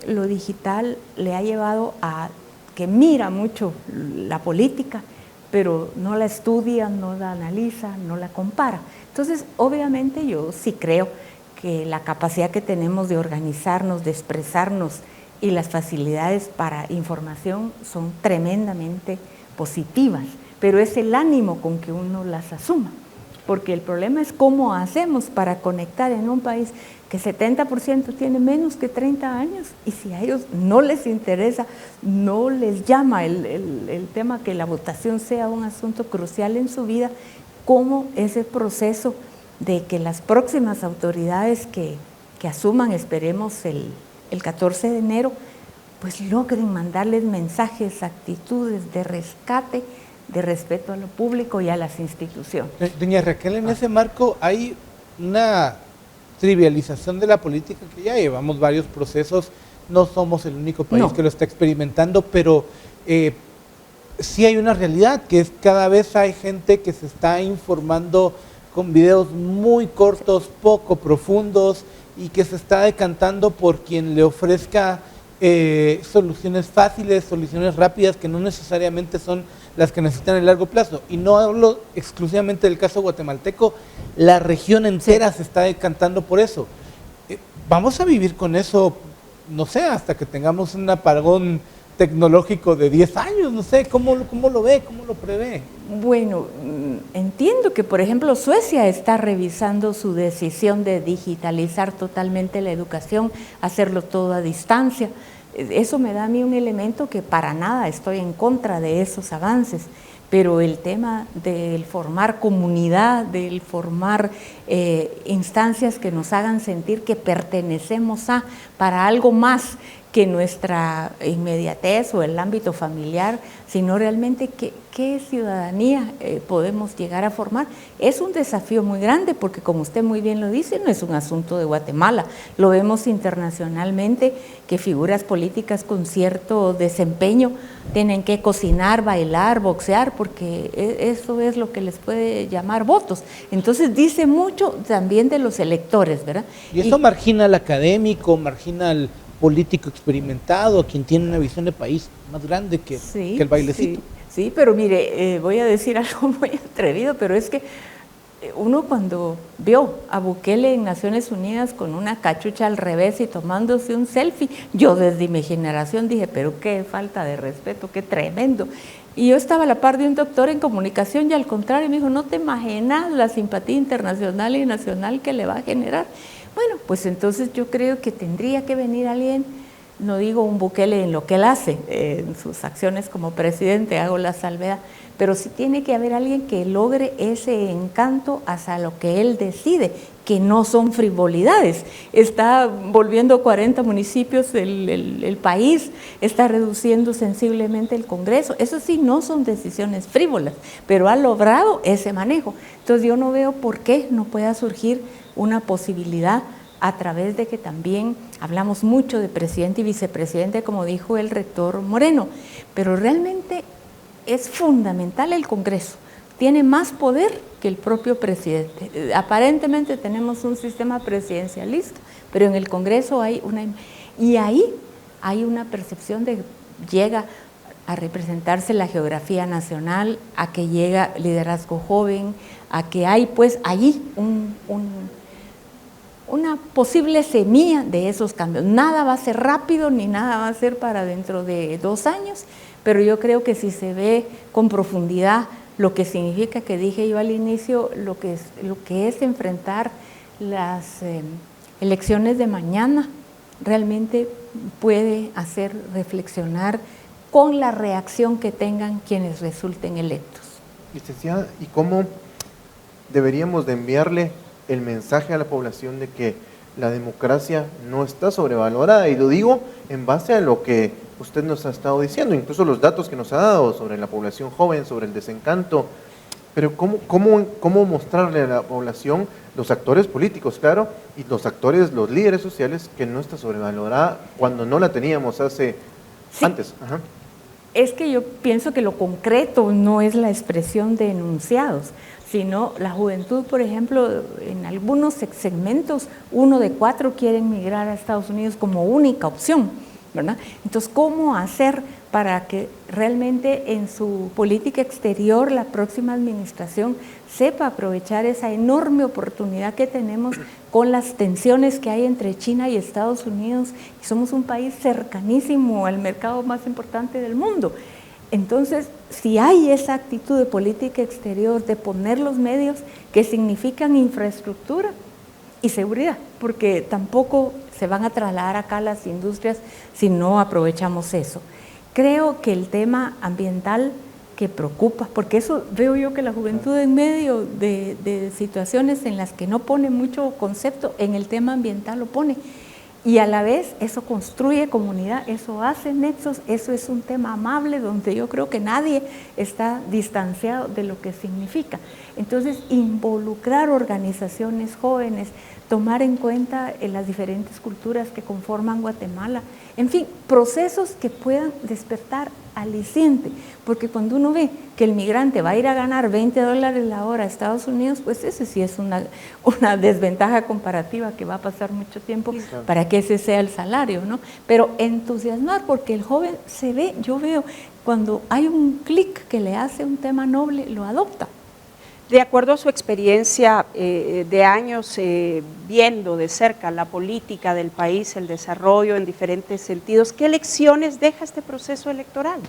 lo digital le ha llevado a que mira mucho la política, pero no la estudia, no la analiza, no la compara. Entonces, obviamente yo sí creo que la capacidad que tenemos de organizarnos, de expresarnos y las facilidades para información son tremendamente positivas, pero es el ánimo con que uno las asuma, porque el problema es cómo hacemos para conectar en un país que 70% tiene menos que 30 años y si a ellos no les interesa, no les llama el tema que la votación sea un asunto crucial en su vida, cómo ese proceso de que las próximas autoridades que asuman, esperemos el 14 de enero, pues logren mandarles mensajes, actitudes de rescate, de respeto a lo público y a las instituciones. Doña Raquel, en ese marco hay una trivialización de la política que ya llevamos varios procesos, no somos el único país que lo está experimentando, pero sí hay una realidad, que es cada vez hay gente que se está informando con videos muy cortos, poco profundos, y que se está decantando por quien le ofrezca soluciones fáciles, soluciones rápidas, que no necesariamente son las que necesitan a largo plazo. Y no hablo exclusivamente del caso guatemalteco, la región entera se está decantando por eso. Vamos a vivir con eso, no sé, hasta que tengamos un apagón tecnológico de 10 años, no sé, ¿cómo lo ve, cómo lo prevé? Bueno, entiendo que, por ejemplo, Suecia está revisando su decisión de digitalizar totalmente la educación, hacerlo todo a distancia. Eso me da a mí un elemento que para nada estoy en contra de esos avances, pero el tema del formar comunidad, del formar instancias que nos hagan sentir que pertenecemos para algo más que nuestra inmediatez o el ámbito familiar, sino realmente qué ciudadanía podemos llegar a formar. Es un desafío muy grande porque, como usted muy bien lo dice, no es un asunto de Guatemala. Lo vemos internacionalmente, que figuras políticas con cierto desempeño tienen que cocinar, bailar, boxear, porque eso es lo que les puede llamar votos. Entonces dice mucho también de los electores, ¿verdad? Y eso margina al académico, margina al político experimentado, a quien tiene una visión de país más grande que el bailecito. Sí, pero mire, voy a decir algo muy atrevido, pero es que uno cuando vio a Bukele en Naciones Unidas con una cachucha al revés y tomándose un selfie, yo desde mi generación dije, pero qué falta de respeto, qué tremendo. Y yo estaba a la par de un doctor en comunicación y al contrario me dijo, no te imaginas la simpatía internacional y nacional que le va a generar. Bueno, pues entonces yo creo que tendría que venir alguien, no digo un Bukele en lo que él hace, en sus acciones como presidente, hago la salvedad, pero sí tiene que haber alguien que logre ese encanto hacia lo que él decide, que no son frivolidades. Está volviendo 40 municipios el país, está reduciendo sensiblemente el Congreso. Eso sí, no son decisiones frívolas, pero ha logrado ese manejo. Entonces yo no veo por qué no pueda surgir una posibilidad a través de que también hablamos mucho de presidente y vicepresidente, como dijo el rector Moreno, pero realmente es fundamental el Congreso, tiene más poder que el propio presidente. Aparentemente tenemos un sistema presidencialista, pero en el Congreso hay una percepción de que llega a representarse la geografía nacional, a que llega liderazgo joven, a que hay pues allí una posible semilla de esos cambios. Nada va a ser rápido ni nada va a ser para dentro de 2 años, pero yo creo que si se ve con profundidad lo que significa, que dije yo al inicio, lo que es enfrentar las elecciones de mañana, realmente puede hacer reflexionar con la reacción que tengan quienes resulten electos. Licenciada, ¿y cómo deberíamos de enviarle el mensaje a la población de que la democracia no está sobrevalorada? Y lo digo en base a lo que usted nos ha estado diciendo, incluso los datos que nos ha dado sobre la población joven, sobre el desencanto, pero ¿cómo mostrarle a la población, los actores políticos, claro, y los actores, los líderes sociales, que no está sobrevalorada cuando no la teníamos antes? Ajá. Es que yo pienso que lo concreto no es la expresión de enunciados, sino la juventud, por ejemplo, en algunos segmentos, 1 de 4 quieren migrar a Estados Unidos como única opción, ¿verdad? Entonces, ¿cómo hacer para que realmente en su política exterior la próxima administración sepa aprovechar esa enorme oportunidad que tenemos con las tensiones que hay entre China y Estados Unidos? Y somos un país cercanísimo al mercado más importante del mundo. Entonces, si hay esa actitud de política exterior, de poner los medios que significan infraestructura y seguridad, porque tampoco se van a trasladar acá las industrias si no aprovechamos eso. Creo que el tema ambiental que preocupa, porque eso veo yo que la juventud en medio de situaciones en las que no pone mucho concepto, en el tema ambiental lo pone. Y a la vez eso construye comunidad, eso hace nexos, eso es un tema amable donde yo creo que nadie está distanciado de lo que significa. Entonces, involucrar organizaciones jóvenes, tomar en cuenta las diferentes culturas que conforman Guatemala, en fin, procesos que puedan despertar aliciente, porque cuando uno ve que el migrante va a ir a ganar $20 la hora a Estados Unidos, pues ese sí es una desventaja comparativa que va a pasar mucho tiempo para que ese sea el salario, ¿no? Pero entusiasmar, porque el joven se ve, yo veo, cuando hay un clic que le hace un tema noble, lo adopta. De acuerdo a su experiencia de años viendo de cerca la política del país, el desarrollo en diferentes sentidos, ¿qué lecciones deja este proceso electoral?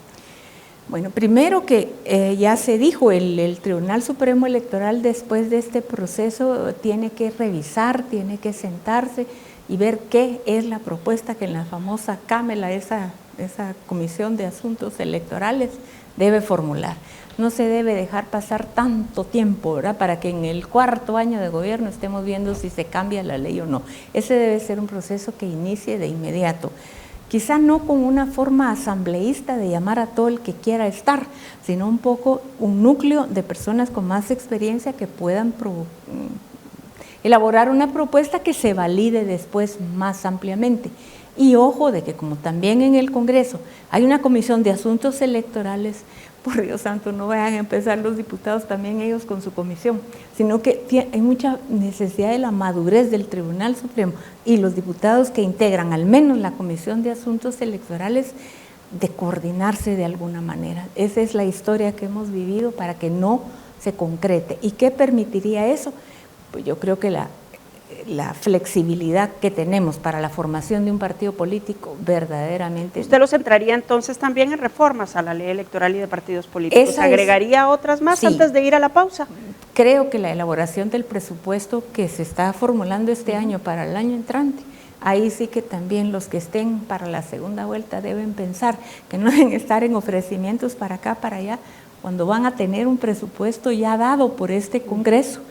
Bueno, primero que ya se dijo, el Tribunal Supremo Electoral después de este proceso tiene que revisar, tiene que sentarse y ver qué es la propuesta que en la famosa Cámara, esa Comisión de Asuntos Electorales, debe formular. No se debe dejar pasar tanto tiempo, ¿verdad?, para que en el 4º año de gobierno estemos viendo si se cambia la ley o no. Ese debe ser un proceso que inicie de inmediato. Quizá no con una forma asambleísta de llamar a todo el que quiera estar, sino un poco un núcleo de personas con más experiencia que puedan elaborar una propuesta que se valide después más ampliamente. Y ojo de que como también en el Congreso hay una comisión de asuntos electorales, por Dios santo, no vayan a empezar los diputados también ellos con su comisión, sino que hay mucha necesidad de la madurez del Tribunal Supremo y los diputados que integran al menos la Comisión de Asuntos Electorales de coordinarse de alguna manera. Esa es la historia que hemos vivido para que no se concrete. ¿Y qué permitiría eso? Pues yo creo que la flexibilidad que tenemos para la formación de un partido político verdaderamente... ¿Usted lo centraría entonces también en reformas a la ley electoral y de partidos políticos? ¿Agregaría otras más antes de ir a la pausa? Creo que la elaboración del presupuesto que se está formulando este año para el año entrante, ahí sí que también los que estén para la segunda vuelta deben pensar que no deben estar en ofrecimientos para acá, para allá, cuando van a tener un presupuesto ya dado por este Congreso,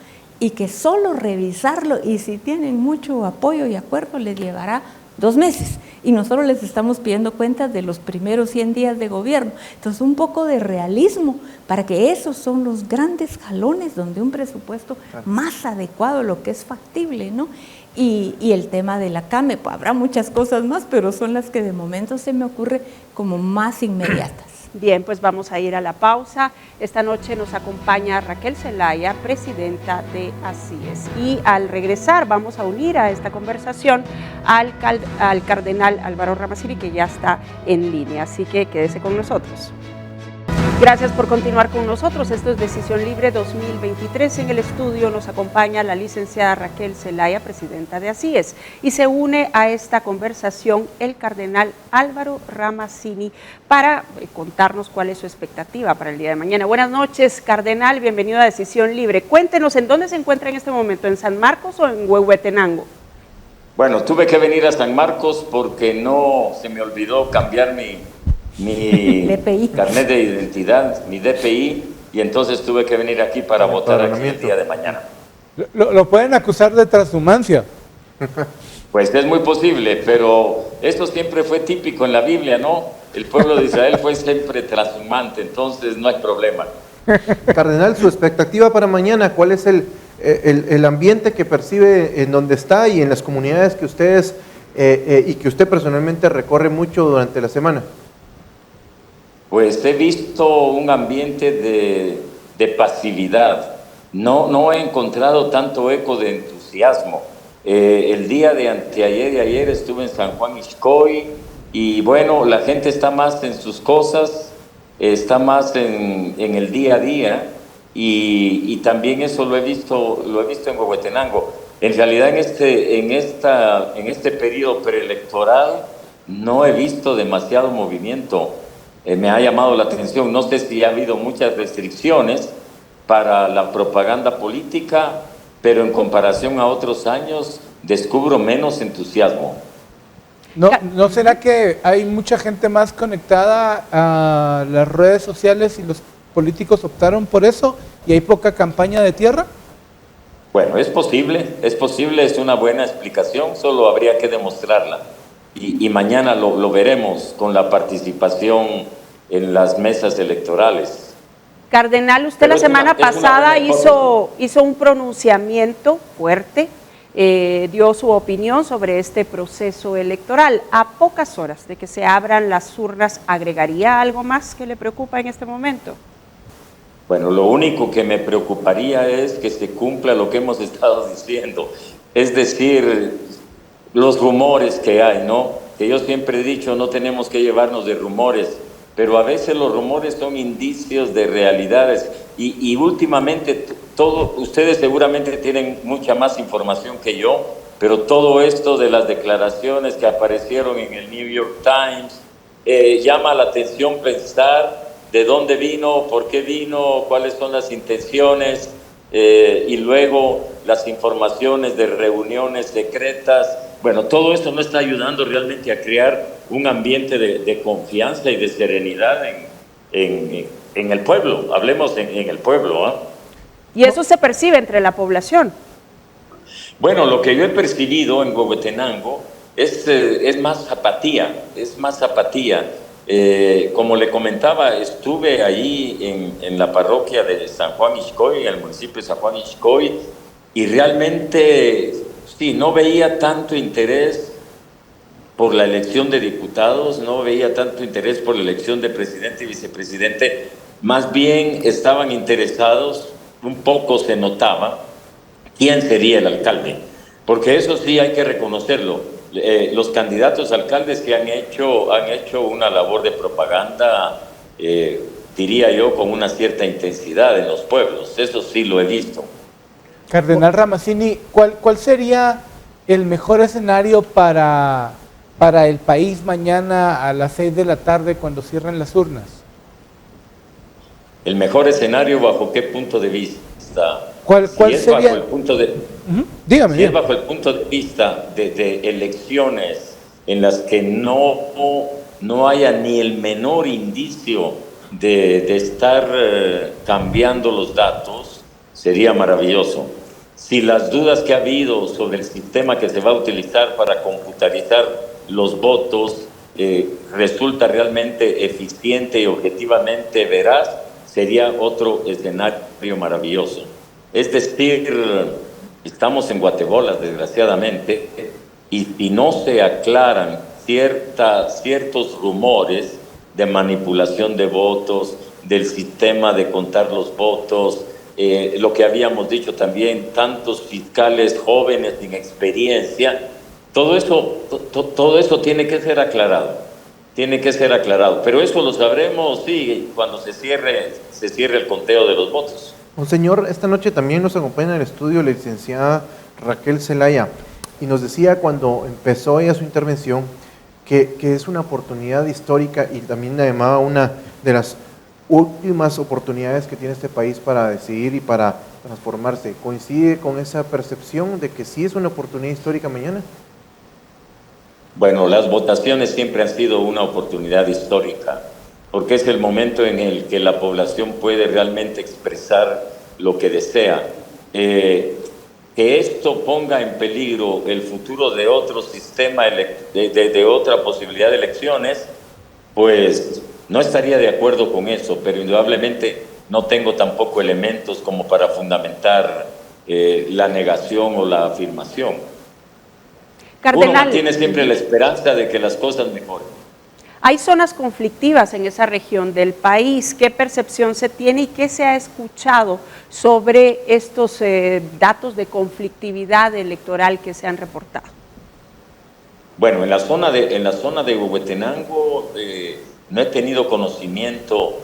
y que solo revisarlo, y si tienen mucho apoyo y acuerdo, les llevará 2 meses. Y nosotros les estamos pidiendo cuentas de los primeros 100 días de gobierno. Entonces, un poco de realismo para que esos son los grandes jalones donde un presupuesto más adecuado, lo que es factible, ¿no? Y el tema de la CAME, pues habrá muchas cosas más, pero son las que de momento se me ocurre como más inmediatas. Bien, pues vamos a ir a la pausa. Esta noche nos acompaña Raquel Zelaya, presidenta de Así Es. Y al regresar vamos a unir a esta conversación al cardenal Álvaro Ramazzini, que ya está en línea. Así que quédese con nosotros. Gracias por continuar con nosotros. Esto es Decisión Libre 2023. En el estudio nos acompaña la licenciada Raquel Zelaya, presidenta de Así Es, y se une a esta conversación el cardenal Álvaro Ramazzini para contarnos cuál es su expectativa para el día de mañana. Buenas noches, cardenal, bienvenido a Decisión Libre. Cuéntenos, ¿en dónde se encuentra en este momento? ¿En San Marcos o en Huehuetenango? Bueno, tuve que venir a San Marcos porque no se me olvidó cambiar mi DPI. Carnet de identidad, mi DPI, y entonces tuve que venir aquí para votar aquí el día de mañana. Lo pueden acusar de transhumancia. Pues es muy posible, pero esto siempre fue típico en la Biblia, ¿no? El pueblo de Israel fue siempre transhumante, entonces no hay problema. Cardenal, su expectativa para mañana, ¿cuál es el ambiente que percibe en donde está y en las comunidades que ustedes y que usted personalmente recorre mucho durante la semana? Pues he visto un ambiente de pasividad, no he encontrado tanto eco de entusiasmo. El día de anteayer y ayer estuve en San Juan Ixcoy y bueno, la gente está más en sus cosas, está más en el día a día y también eso lo he visto en Huehuetenango. En realidad en este periodo preelectoral no he visto demasiado movimiento. Me ha llamado la atención, no sé si ha habido muchas restricciones para la propaganda política, pero en comparación a otros años descubro menos entusiasmo. ¿No será que hay mucha gente más conectada a las redes sociales y los políticos optaron por eso y hay poca campaña de tierra? Bueno, es posible, es una buena explicación, solo habría que demostrarla. Y mañana lo veremos con la participación en las mesas electorales. Cardenal, usted la semana pasada hizo un pronunciamiento fuerte, dio su opinión sobre este proceso electoral. A pocas horas de que se abran las urnas, ¿agregaría algo más que le preocupa en este momento? Bueno, lo único que me preocuparía es que se cumpla lo que hemos estado diciendo, es decir, los rumores que hay, ¿no? Que yo siempre he dicho, no tenemos que llevarnos de rumores, pero a veces los rumores son indicios de realidades y últimamente ustedes seguramente tienen mucha más información que yo, pero todo esto de las declaraciones que aparecieron en el New York Times llama la atención pensar de dónde vino, por qué vino, cuáles son las intenciones y luego las informaciones de reuniones secretas. Bueno, todo esto no está ayudando realmente a crear un ambiente de confianza y de serenidad en el pueblo. Hablemos en el pueblo, ¿eh? ¿Y eso se percibe entre la población? Bueno, lo que yo he percibido en Huehuetenango es más apatía, como le comentaba, estuve ahí en la parroquia de San Juan Ixcoy, en el municipio de San Juan Ixcoy, y realmente sí, no veía tanto interés por la elección de diputados, no veía tanto interés por la elección de presidente y vicepresidente, más bien estaban interesados, un poco se notaba, quién sería el alcalde, porque eso sí hay que reconocerlo. Los candidatos a alcaldes que han hecho una labor de propaganda diría yo, con una cierta intensidad en los pueblos. Eso sí lo he visto. Cardenal Ramazzini, ¿cuál sería el mejor escenario para el país mañana a las 6 de la tarde cuando cierren las urnas? ¿El mejor escenario bajo qué punto de vista? ¿Cuál sería? Bajo el punto de, Dígame. Si es bajo el punto de vista de elecciones en las que no haya ni el menor indicio de estar cambiando los datos, sería maravilloso. Si las dudas que ha habido sobre el sistema que se va a utilizar para computarizar los votos resulta realmente eficiente y objetivamente veraz, sería otro escenario maravilloso. Es decir, estamos en guatebolas, desgraciadamente, y no se aclaran ciertos rumores de manipulación de votos, del sistema de contar los votos, lo que habíamos dicho también, tantos fiscales jóvenes sin experiencia. Todo eso tiene que ser aclarado, pero eso lo sabremos, sí, cuando se cierre el conteo de los votos. Monseñor, esta noche también nos acompaña en el estudio la licenciada Raquel Zelaya, y nos decía cuando empezó ella su intervención que es una oportunidad histórica y también la llamaba una de las últimas oportunidades que tiene este país para decidir y para transformarse. ¿Coincide con esa percepción de que sí es una oportunidad histórica mañana? Bueno, las votaciones siempre han sido una oportunidad histórica, porque es el momento en el que la población puede realmente expresar lo que desea. Que esto ponga en peligro el futuro de otro sistema, de otra posibilidad de elecciones, pues no estaría de acuerdo con eso, pero indudablemente no tengo tampoco elementos como para fundamentar la negación o la afirmación. Cardenal, uno mantiene siempre la esperanza de que las cosas mejoren. Hay zonas conflictivas en esa región del país. ¿Qué percepción se tiene y qué se ha escuchado sobre estos datos de conflictividad electoral que se han reportado? Bueno, en la zona de Huehuetenango no he tenido conocimiento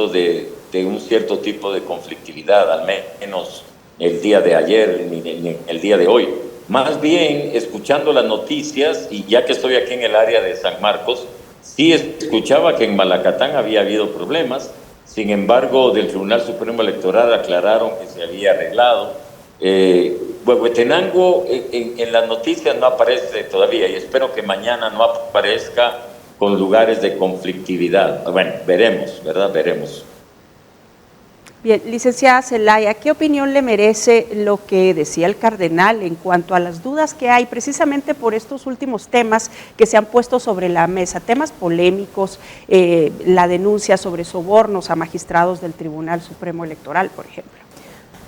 de un cierto tipo de conflictividad, al menos el día de ayer ni el día de hoy. Más bien, escuchando las noticias, y ya que estoy aquí en el área de San Marcos, sí escuchaba que en Malacatán había habido problemas. Sin embargo, del Tribunal Supremo Electoral aclararon que se había arreglado. Huehuetenango en las noticias no aparece todavía, y espero que mañana no aparezca con lugares de conflictividad. Bueno, veremos, ¿verdad? Veremos. Bien, licenciada Zelaya, ¿qué opinión le merece lo que decía el cardenal en cuanto a las dudas que hay precisamente por estos últimos temas que se han puesto sobre la mesa, temas polémicos, la denuncia sobre sobornos a magistrados del Tribunal Supremo Electoral, por ejemplo?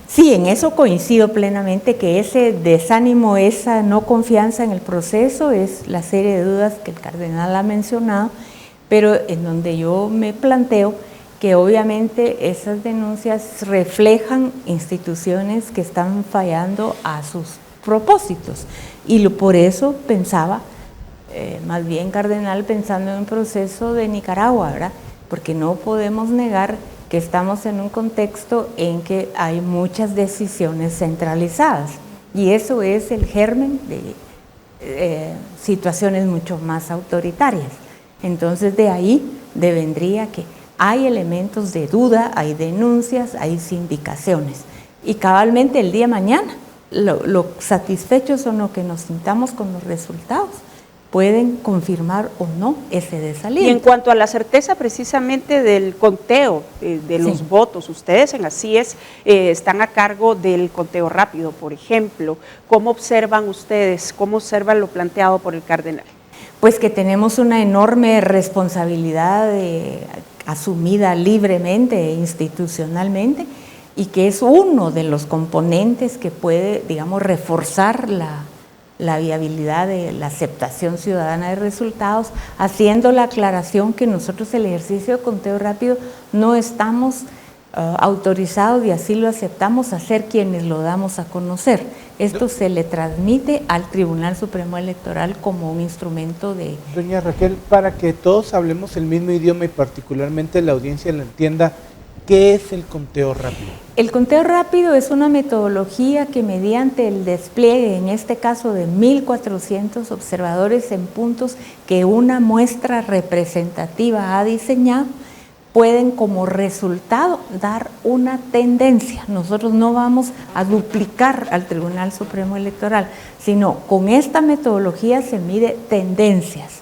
Sí, en eso coincido plenamente, que ese desánimo, esa no confianza en el proceso es la serie de dudas que el cardenal ha mencionado, pero en donde yo me planteo que obviamente esas denuncias reflejan instituciones que están fallando a sus propósitos. Y por eso pensaba, más bien cardenal, pensando en un proceso de Nicaragua, ¿verdad? Porque no podemos negar que estamos en un contexto en que hay muchas decisiones centralizadas. Y eso es el germen de situaciones mucho más autoritarias. Entonces de ahí devendría que hay elementos de duda, hay denuncias, hay sindicaciones. Y cabalmente el día de mañana, lo satisfechos o no que nos sintamos con los resultados, pueden confirmar o no ese desaliento. Y en cuanto a la certeza precisamente del conteo de los votos, ustedes en Asíes están a cargo del conteo rápido, por ejemplo. ¿Cómo observan ustedes, cómo observan lo planteado por el cardenal? Pues que tenemos una enorme responsabilidad asumida libremente e institucionalmente, y que es uno de los componentes que puede, digamos, reforzar la viabilidad de la aceptación ciudadana de resultados, haciendo la aclaración que nosotros el ejercicio de conteo rápido no estamos autorizados, y así lo aceptamos, a ser quienes lo damos a conocer. esto se le transmite al Tribunal Supremo Electoral como un instrumento de... Doña Raquel, para que todos hablemos el mismo idioma y particularmente la audiencia lo entienda, ¿qué es el conteo rápido? El conteo rápido es una metodología que mediante el despliegue, en este caso de 1.400 observadores en puntos que una muestra representativa ha diseñado, pueden como resultado dar una tendencia. Nosotros no vamos a duplicar al Tribunal Supremo Electoral, sino con esta metodología se mide tendencias.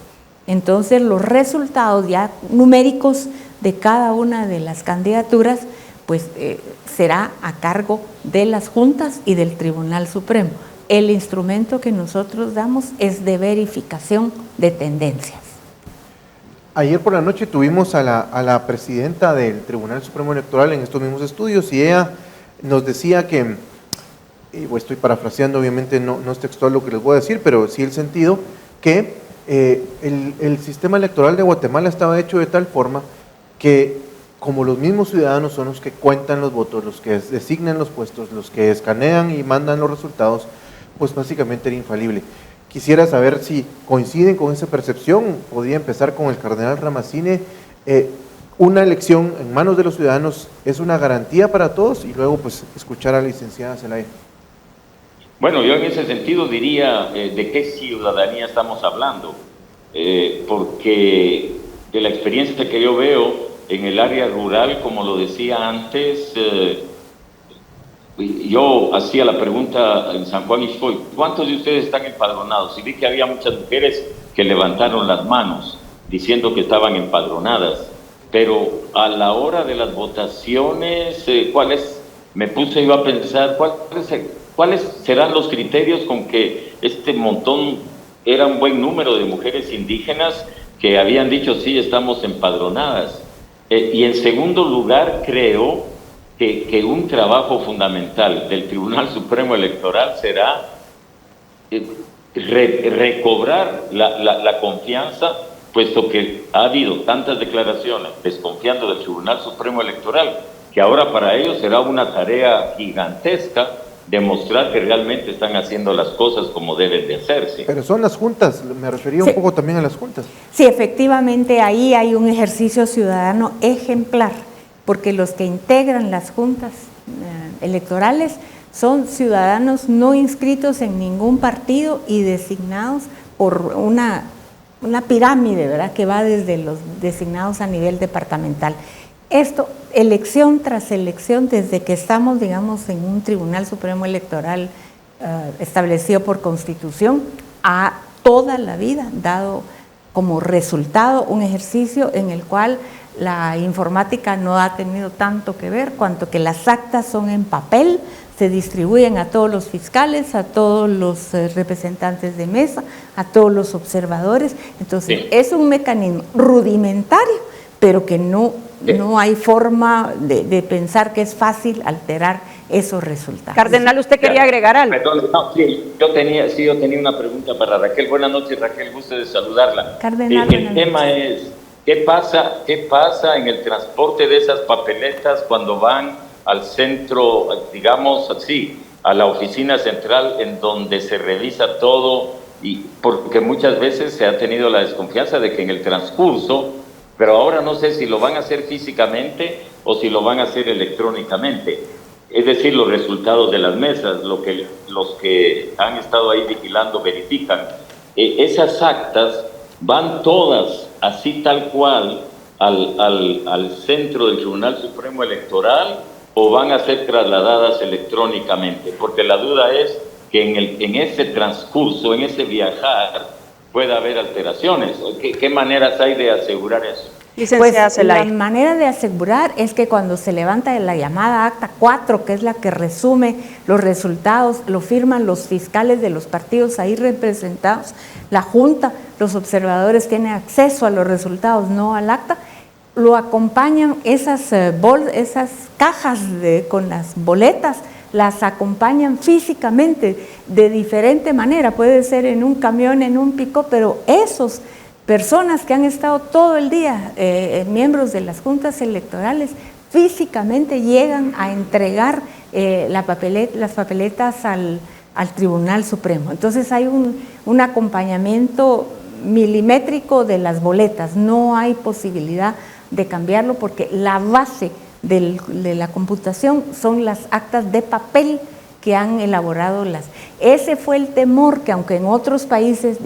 Entonces los resultados ya numéricos de cada una de las candidaturas pues será a cargo de las juntas y del Tribunal Supremo. El instrumento que nosotros damos es de verificación de tendencias. Ayer por la noche tuvimos a la presidenta del Tribunal Supremo Electoral en estos mismos estudios y ella nos decía que, estoy parafraseando, obviamente no es textual lo que les voy a decir, pero sí el sentido, que el sistema electoral de Guatemala estaba hecho de tal forma que como los mismos ciudadanos son los que cuentan los votos, los que designan los puestos, los que escanean y mandan los resultados, pues básicamente era infalible. Quisiera saber si coinciden con esa percepción. Podría empezar con el cardenal Ramacine. Una elección en manos de los ciudadanos es una garantía para todos, y luego pues escuchar a la licenciada Zelaya. Bueno, yo en ese sentido diría de qué ciudadanía estamos hablando, porque de la experiencia que yo veo en el área rural, como lo decía antes, yo hacía la pregunta en San Juan Ixcoy, ¿cuántos de ustedes están empadronados? Y vi que había muchas mujeres que levantaron las manos diciendo que estaban empadronadas, pero a la hora de las votaciones, me puse yo a pensar, ¿cuáles serán los criterios con que este montón, era un buen número de mujeres indígenas que habían dicho sí, estamos empadronadas? Y en segundo lugar, creo que un trabajo fundamental del Tribunal Supremo Electoral será recobrar la confianza, puesto que ha habido tantas declaraciones desconfiando del Tribunal Supremo Electoral, que ahora para ellos será una tarea gigantesca demostrar que realmente están haciendo las cosas como deben de hacerse. Pero son las juntas, me refería un poco también a las juntas. Sí, efectivamente ahí hay un ejercicio ciudadano ejemplar, porque los que integran las juntas electorales son ciudadanos no inscritos en ningún partido y designados por una pirámide, ¿verdad?, que va desde los designados a nivel departamental. Esto, elección tras elección, desde que estamos, digamos, en un Tribunal Supremo Electoral establecido por Constitución, ha toda la vida dado como resultado un ejercicio en el cual la informática no ha tenido tanto que ver, cuanto que las actas son en papel, se distribuyen a todos los fiscales, a todos los representantes de mesa, a todos los observadores. Entonces, es un mecanismo rudimentario, pero que no hay forma de pensar que es fácil alterar esos resultados. Cardenal, ¿usted quería agregar algo? Perdón, no, sí, yo tenía una pregunta para Raquel. Buenas noches, Raquel, gusto de saludarla. Cardenal, el tema es, ¿qué pasa en el transporte de esas papeletas cuando van al centro, digamos así, a la oficina central en donde se revisa todo? Y porque muchas veces se ha tenido la desconfianza de que en el transcurso, pero ahora no sé si lo van a hacer físicamente o si lo van a hacer electrónicamente. Es decir, los resultados de las mesas, los que han estado ahí vigilando verifican. Esas actas van todas así tal cual al centro del Tribunal Supremo Electoral, o van a ser trasladadas electrónicamente, porque la duda es que en ese transcurso, en ese viajar, pueda haber alteraciones. ¿Qué maneras hay de asegurar eso? Pues la manera de asegurar es que cuando se levanta la llamada acta 4, que es la que resume los resultados, lo firman los fiscales de los partidos ahí representados, la Junta, los observadores tienen acceso a los resultados, no al acta, lo acompañan esas cajas con las boletas, las acompañan físicamente de diferente manera, puede ser en un camión, en un pick-up, pero esos personas que han estado todo el día, miembros de las juntas electorales, físicamente llegan a entregar las papeletas al al Tribunal Supremo. Entonces hay un acompañamiento milimétrico de las boletas, no hay posibilidad de cambiarlo porque la base de la computación son las actas de papel que han elaborado Ese fue el temor, que aunque en otros países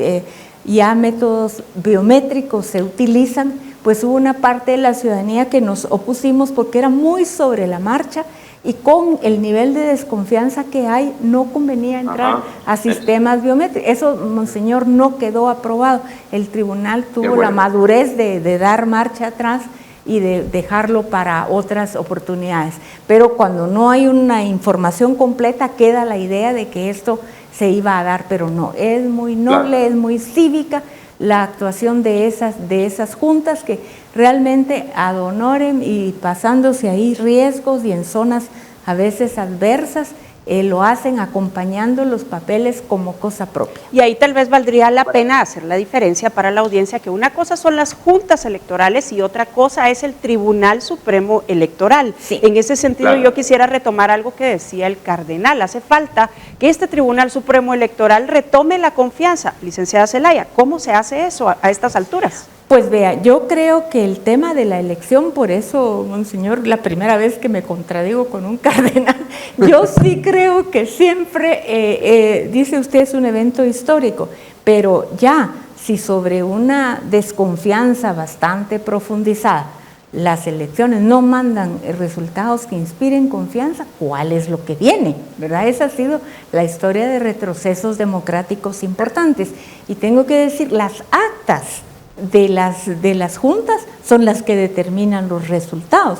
ya métodos biométricos se utilizan, pues hubo una parte de la ciudadanía que nos opusimos porque era muy sobre la marcha y con el nivel de desconfianza que hay no convenía entrar a sistemas biométricos. Eso, monseñor, no quedó aprobado. El tribunal tuvo la madurez de dar marcha atrás y de dejarlo para otras oportunidades. Pero cuando no hay una información completa queda la idea de que esto se iba a dar, pero no, es muy noble, es muy cívica la actuación de esas juntas que realmente ad honorem y pasándose ahí riesgos y en zonas a veces adversas, lo hacen acompañando los papeles como cosa propia. Y ahí tal vez valdría la pena hacer la diferencia para la audiencia, que una cosa son las juntas electorales y otra cosa es el Tribunal Supremo Electoral. Sí. En ese sentido yo quisiera retomar algo que decía el cardenal. Hace falta que este Tribunal Supremo Electoral retome la confianza. Licenciada Zelaya, ¿cómo se hace eso a estas alturas? Pues vea, yo creo que el tema de la elección, por eso, monseñor, la primera vez que me contradigo con un cardenal, yo sí creo que siempre, dice usted, es un evento histórico, pero ya, si sobre una desconfianza bastante profundizada, las elecciones no mandan resultados que inspiren confianza, ¿cuál es lo que viene? ¿Verdad? Esa ha sido la historia de retrocesos democráticos importantes. Y tengo que decir, las actas de las juntas son las que determinan los resultados.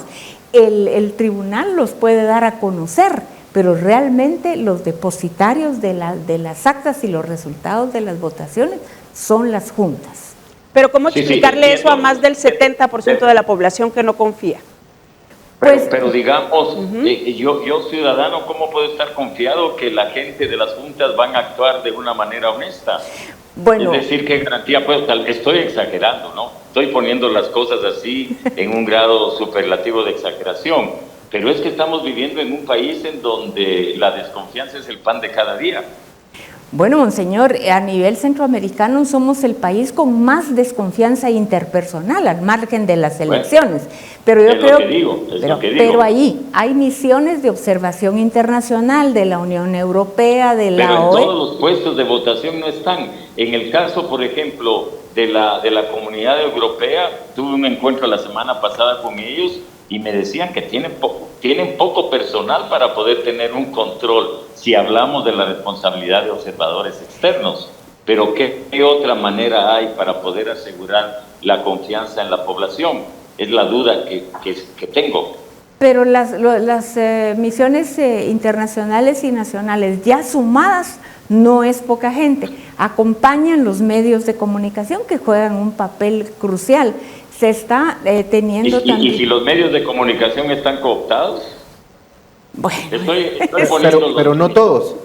El tribunal los puede dar a conocer, pero realmente los depositarios de las actas y los resultados de las votaciones son las juntas. Pero ¿cómo explicarle eso a más del 70% de la población que no confía? Pero digamos, yo ciudadano, ¿cómo puedo estar confiado que la gente de las juntas van a actuar de una manera honesta? Bueno, es decir, ¿qué garantía puedo? Estoy exagerando, ¿no? Estoy poniendo las cosas así en un grado superlativo de exageración, pero es que estamos viviendo en un país en donde la desconfianza es el pan de cada día. Bueno, monseñor, a nivel centroamericano somos el país con más desconfianza interpersonal al margen de las elecciones. Pero yo creo, pero ahí hay misiones de observación internacional de la Unión Europea, de la OEA. Pero en todos los puestos de votación no están. En el caso, por ejemplo, de la Comunidad Europea, tuve un encuentro la semana pasada con ellos y me decían que tienen poco personal para poder tener un control si hablamos de la responsabilidad de observadores externos. Pero ¿qué otra manera hay para poder asegurar la confianza en la población? Es la duda que tengo. Pero las misiones internacionales y nacionales ya sumadas no es poca gente. Acompañan los medios de comunicación que juegan un papel crucial. Se está teniendo también... ¿Y si los medios de comunicación están cooptados? Bueno, pero no todos.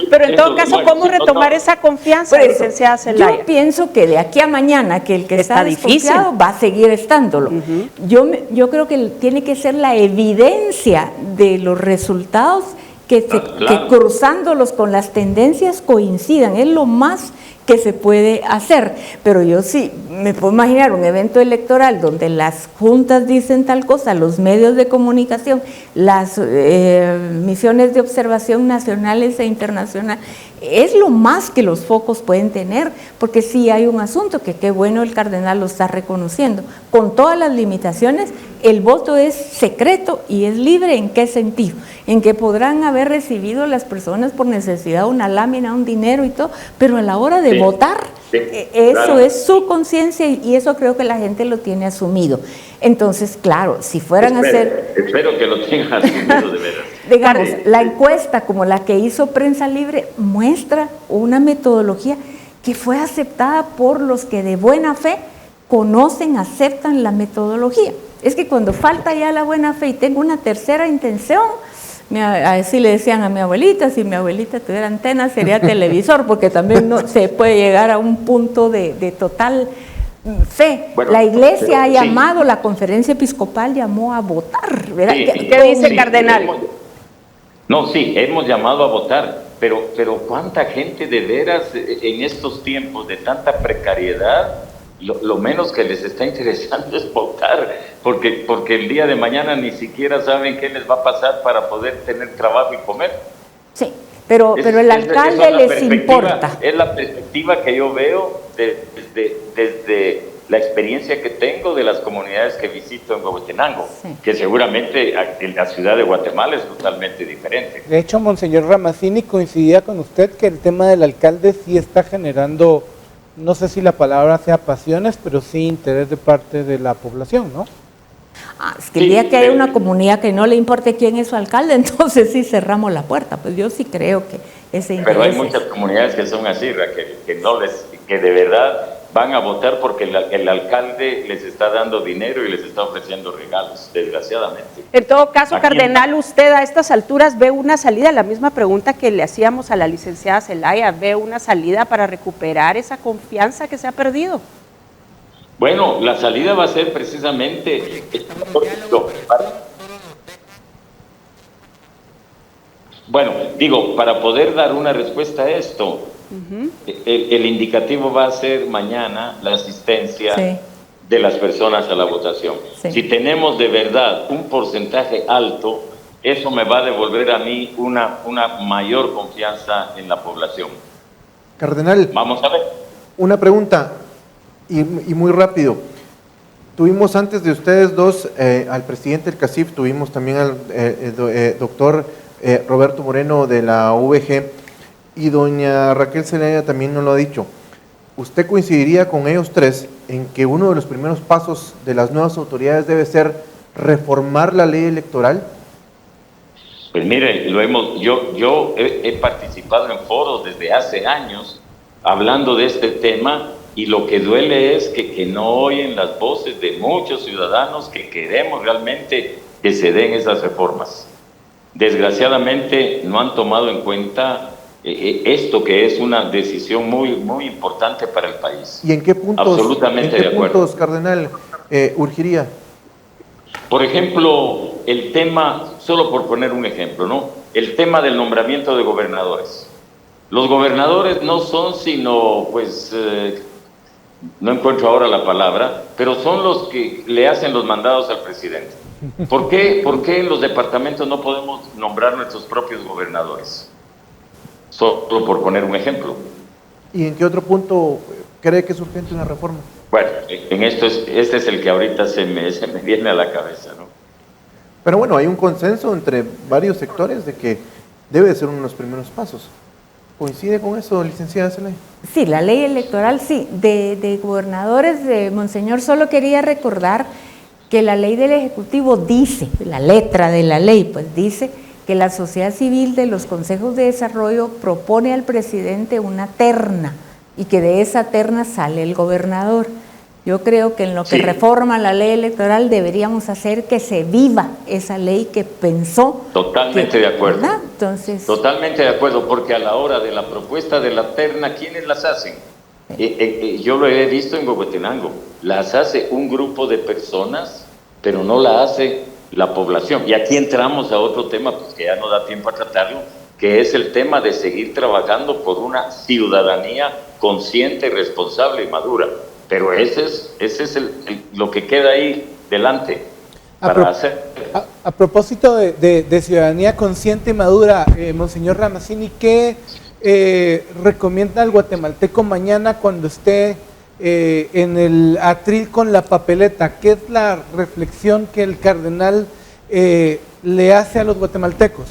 Pero en todo caso, ¿cómo retomar esa confianza, licenciada Zelaya? Yo pienso que de aquí a mañana, que el que está desconfiado va a seguir estándolo. Yo creo que tiene que ser la evidencia de los resultados que cruzándolos con las tendencias coincidan. Es lo más que se puede hacer, pero yo sí me puedo imaginar un evento electoral donde las juntas dicen tal cosa, los medios de comunicación, las misiones de observación nacionales e internacionales, es lo más que los focos pueden tener, porque sí hay un asunto que qué bueno el cardenal lo está reconociendo, con todas las limitaciones, el voto es secreto y es libre. ¿En qué sentido? En que podrán haber recibido las personas por necesidad una lámina, un dinero y todo, pero a la hora de votar, eso es su conciencia y eso creo que la gente lo tiene asumido. Entonces, claro, si fueran a hacer... Espero que lo tengan asumido de veras. Digamos, la encuesta como la que hizo Prensa Libre muestra una metodología que fue aceptada por los que de buena fe conocen, aceptan la metodología. Es que cuando falta ya la buena fe y tengo una tercera intención, así le decían a mi abuelita, si mi abuelita tuviera antena sería televisor, porque también no se puede llegar a un punto de total fe. Bueno, la iglesia ha llamado, la conferencia episcopal llamó a votar, ¿verdad? ¿Qué dice el cardenal? Hemos llamado a votar, pero cuánta gente de veras en estos tiempos de tanta precariedad, lo menos que les está interesando es votar, porque el día de mañana ni siquiera saben qué les va a pasar para poder tener trabajo y comer. Sí, pero el alcalde les importa. Es la perspectiva que yo veo desde la experiencia que tengo de las comunidades que visito en Huehuetenango, sí, que seguramente en la ciudad de Guatemala es totalmente diferente. De hecho, Monseñor Ramazzini coincidía con usted que el tema del alcalde sí está generando, no sé si la palabra sea pasiones, pero sí interés de parte de la población, ¿no? Es que el día que hay una comunidad que no le importe quién es su alcalde, entonces sí cerramos la puerta. Pues yo sí creo que ese interés. Pero hay muchas comunidades que son así, Raquel, que de verdad van a votar porque el alcalde les está dando dinero y les está ofreciendo regalos, desgraciadamente. En todo caso, cardenal, usted a estas alturas ve una salida, la misma pregunta que le hacíamos a la licenciada Zelaya, ¿ve una salida para recuperar esa confianza que se ha perdido? Bueno, la salida va a ser precisamente, para poder dar una respuesta a esto, el indicativo va a ser mañana la asistencia, sí, de las personas a la votación. Sí. Si tenemos de verdad un porcentaje alto, eso me va a devolver a mí una mayor confianza en la población. Cardenal, vamos a ver. Una pregunta, y muy rápido. Tuvimos antes de ustedes dos al presidente del CACIF, tuvimos también al doctor Roberto Moreno de la UVG, y doña Raquel Zelaya también nos lo ha dicho. ¿Usted coincidiría con ellos tres en que uno de los primeros pasos de las nuevas autoridades debe ser reformar la ley electoral? Pues mire, yo he participado en foros desde hace años hablando de este tema, y lo que duele es que no oyen las voces de muchos ciudadanos que queremos realmente que se den esas reformas. Desgraciadamente no han tomado en cuenta esto, que es una decisión muy, muy importante para el país. ¿Y en qué puntos, absolutamente de acuerdo, puntos, cardenal, urgiría? Por ejemplo, el tema, solo por poner un ejemplo, ¿no? El tema del nombramiento de gobernadores. Los gobernadores no son sino, no encuentro ahora la palabra, pero son los que le hacen los mandados al presidente. ¿Por qué en los departamentos no podemos nombrar nuestros propios gobernadores? Solo por poner un ejemplo. ¿Y en qué otro punto cree que es urgente una reforma? Bueno, en este es el que ahorita se me viene a la cabeza, ¿no? Pero bueno, hay un consenso entre varios sectores de que debe de ser uno de los primeros pasos. ¿Coincide con eso, licenciada Zelaya? Sí, la ley electoral, sí. De gobernadores, de Monseñor, solo quería recordar que la ley del Ejecutivo dice, la letra de la ley, pues dice que la sociedad civil de los consejos de desarrollo propone al presidente una terna y que de esa terna sale el gobernador. Yo creo que en lo que reforma la ley electoral deberíamos hacer que se viva esa ley que pensó. Totalmente de acuerdo. ¿Verdad? Entonces, totalmente de acuerdo, porque a la hora de la propuesta de la terna, ¿quiénes las hacen? Yo lo he visto en Huehuetenango. Las hace un grupo de personas, pero no la hace la población. Y aquí entramos a otro tema, pues que ya no da tiempo a tratarlo, que es el tema de seguir trabajando por una ciudadanía consciente, responsable y madura. Pero ese es lo que queda ahí delante para hacer. A propósito de ciudadanía consciente y madura, Monseñor Ramazzini, ¿qué recomienda al guatemalteco mañana cuando esté en el atril con la papeleta? ¿Qué es la reflexión que el cardenal le hace a los guatemaltecos?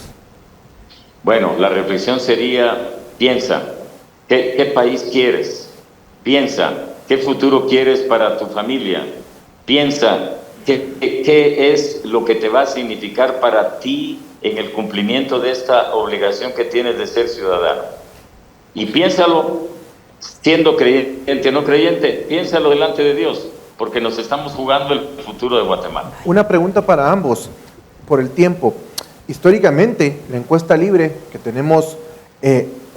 Bueno, la reflexión sería, piensa, ¿qué país quieres? Piensa, ¿qué futuro quieres para tu familia? Piensa, ¿qué es lo que te va a significar para ti en el cumplimiento de esta obligación que tienes de ser ciudadano? Y piénsalo, siendo creyente o no creyente, piénsalo delante de Dios, porque nos estamos jugando el futuro de Guatemala. Una pregunta para ambos, por el tiempo. Históricamente, la encuesta libre, que tenemos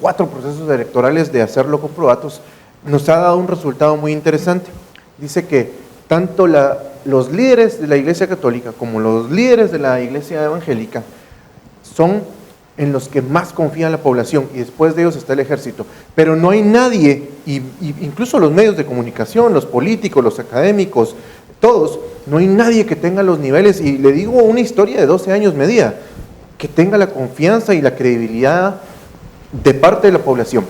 4 procesos electorales de hacerlo con probatos, nos ha dado un resultado muy interesante. Dice que tanto los líderes de la Iglesia Católica como los líderes de la Iglesia Evangélica son en los que más confía la población, y después de ellos está el ejército. Pero no hay nadie, incluso los medios de comunicación, los políticos, los académicos, todos, no hay nadie que tenga los niveles, y le digo una historia de 12 años medida, que tenga la confianza y la credibilidad de parte de la población.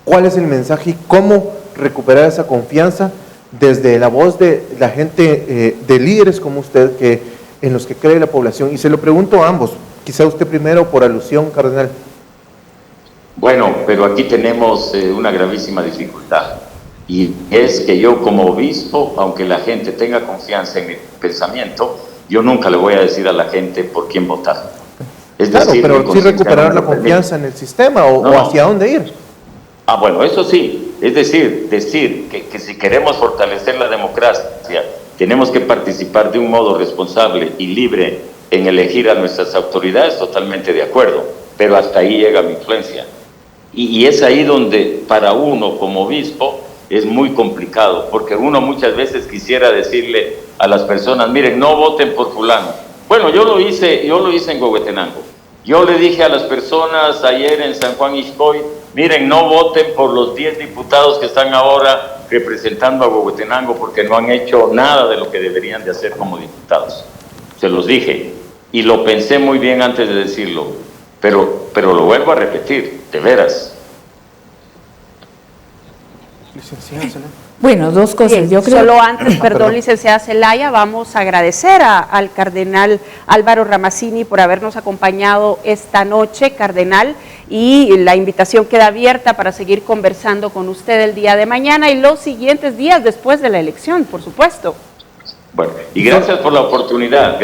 ¿Cuál es el mensaje y cómo recuperar esa confianza desde la voz de la gente, de líderes como usted, en los que cree la población? Y se lo pregunto a ambos, quizá usted primero por alusión, cardenal. Bueno, pero aquí tenemos una gravísima dificultad, y es que yo como obispo, aunque la gente tenga confianza en mi pensamiento, yo nunca le voy a decir a la gente por quién votar. Es claro, decir, pero sí recuperar la confianza en el sistema o hacia dónde ir. Ah, bueno, eso sí, es decir que si queremos fortalecer la democracia, tenemos que participar de un modo responsable y libre en elegir a nuestras autoridades, totalmente de acuerdo, pero hasta ahí llega mi influencia. Y es ahí donde para uno como obispo es muy complicado, porque uno muchas veces quisiera decirle a las personas, miren, no voten por fulano. Bueno, yo lo hice en Huehuetenango. Yo le dije a las personas ayer en San Juan Ixcoy, miren, no voten por los 10 diputados que están ahora representando a Huehuetenango porque no han hecho nada de lo que deberían de hacer como diputados. Se los dije y lo pensé muy bien antes de decirlo, pero lo vuelvo a repetir, de veras. Licenciada. Bueno, dos cosas. Bien, yo creo... solo antes, perdón, licenciada Zelaya, vamos a agradecer al cardenal Álvaro Ramazzini por habernos acompañado esta noche, cardenal, y la invitación queda abierta para seguir conversando con usted el día de mañana y los siguientes días después de la elección, por supuesto. Bueno, y gracias por la oportunidad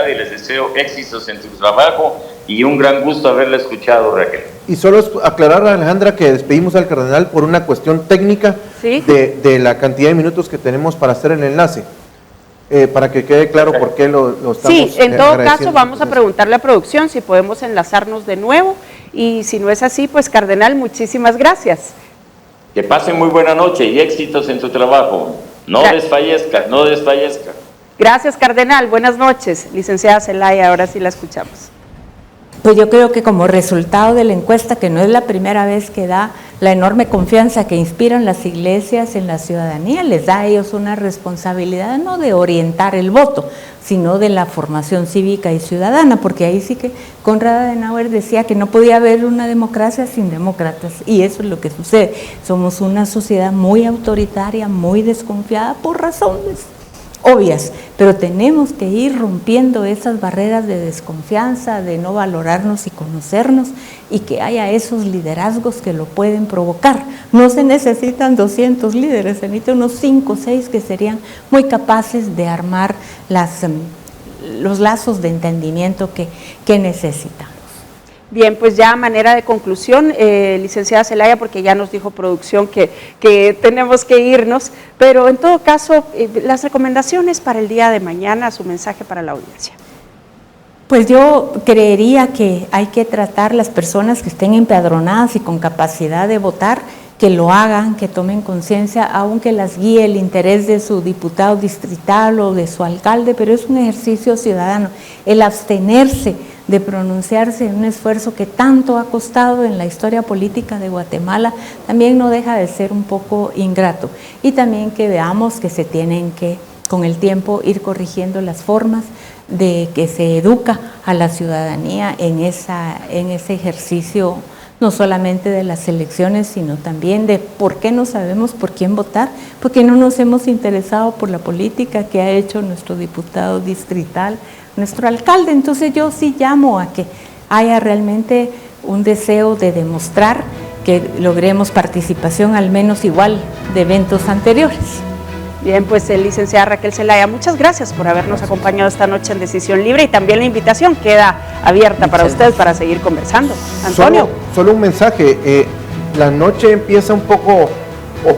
y les deseo éxitos en tu trabajo y un gran gusto haberla escuchado, Raquel. Y solo es aclarar, Alejandra, que despedimos al cardenal por una cuestión técnica. ¿Sí? de la cantidad de minutos que tenemos para hacer el enlace, para que quede claro por qué lo estamos Sí, en todo caso vamos a preguntarle a producción si podemos enlazarnos de nuevo, y si no es así, pues cardenal, muchísimas gracias. Que pasen muy buena noche y éxitos en tu trabajo. No desfallezca, no desfallezca. Gracias, cardenal. Buenas noches. Licenciada Zelaya, ahora sí la escuchamos. Pues yo creo que como resultado de la encuesta, que no es la primera vez que da la enorme confianza que inspiran las iglesias en la ciudadanía, les da a ellos una responsabilidad no de orientar el voto, sino de la formación cívica y ciudadana, porque ahí sí que Konrad Adenauer decía que no podía haber una democracia sin demócratas, y eso es lo que sucede. Somos una sociedad muy autoritaria, muy desconfiada por razones obvias, pero tenemos que ir rompiendo esas barreras de desconfianza, de no valorarnos y conocernos, y que haya esos liderazgos que lo pueden provocar. No se necesitan 200 líderes, se necesitan unos 5 o 6 que serían muy capaces de armar los lazos de entendimiento que necesitamos. Bien, pues ya a manera de conclusión, licenciada Zelaya, porque ya nos dijo producción que tenemos que irnos, pero en todo caso, las recomendaciones para el día de mañana, su mensaje para la audiencia. Pues yo creería que hay que tratar las personas que estén empadronadas y con capacidad de votar, que lo hagan, que tomen conciencia, aunque las guíe el interés de su diputado distrital o de su alcalde, pero es un ejercicio ciudadano. El abstenerse de pronunciarse en un esfuerzo que tanto ha costado en la historia política de Guatemala, también no deja de ser un poco ingrato. Y también que veamos que se tienen que, con el tiempo, ir corrigiendo las formas de que se educa a la ciudadanía en ese ejercicio, no solamente de las elecciones, sino también de por qué no sabemos por quién votar, porque no nos hemos interesado por la política que ha hecho nuestro diputado distrital, nuestro alcalde. Entonces yo sí llamo a que haya realmente un deseo de demostrar que logremos participación al menos igual de eventos anteriores. Bien, pues licenciada Raquel Zelaya, muchas gracias por habernos acompañado esta noche en Decisión Libre, y también la invitación queda abierta para usted para seguir conversando. Antonio. Solo un mensaje, la noche empieza un poco,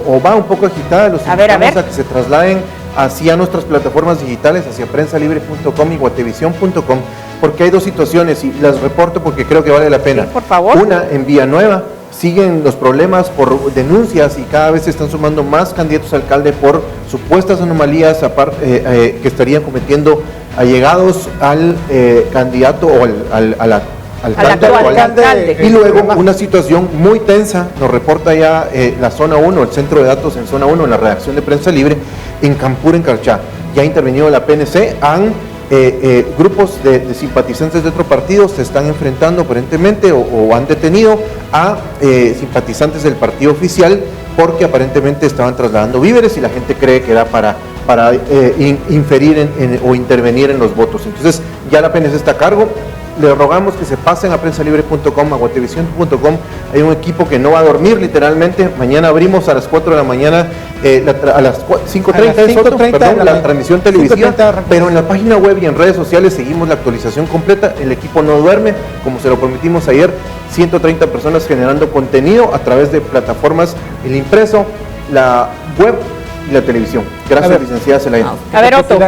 o va un poco agitada, los invitamos a que se trasladen hacia nuestras plataformas digitales, hacia prensalibre.com y guatevisión.com, porque hay dos situaciones y las reporto porque creo que vale la pena. Sí, por favor. Una, en Villanueva siguen los problemas por denuncias y cada vez se están sumando más candidatos a alcalde por supuestas anomalías que estarían cometiendo allegados al candidato o al actual alcalde. Y luego una situación muy tensa, nos reporta ya la zona 1, el centro de datos en zona 1, en la redacción de Prensa Libre, en Campur, en Carchá. Ya ha intervenido la PNC, grupos de simpatizantes de otro partido se están enfrentando aparentemente o han detenido a simpatizantes del partido oficial porque aparentemente estaban trasladando víveres y la gente cree que era para inferir o intervenir en los votos. Entonces ya la PNC está a cargo. Le rogamos que se pasen a prensalibre.com, a guatevision.com. Hay un equipo que no va a dormir literalmente. Mañana abrimos a las 4 de la mañana, a las 5:30 la transmisión televisiva, pero en la página web y en redes sociales seguimos la actualización completa. El equipo no duerme, como se lo prometimos ayer, 130 personas generando contenido a través de plataformas, el impreso, la web y la televisión. Gracias, licenciada Zelaya. A ver, Otto.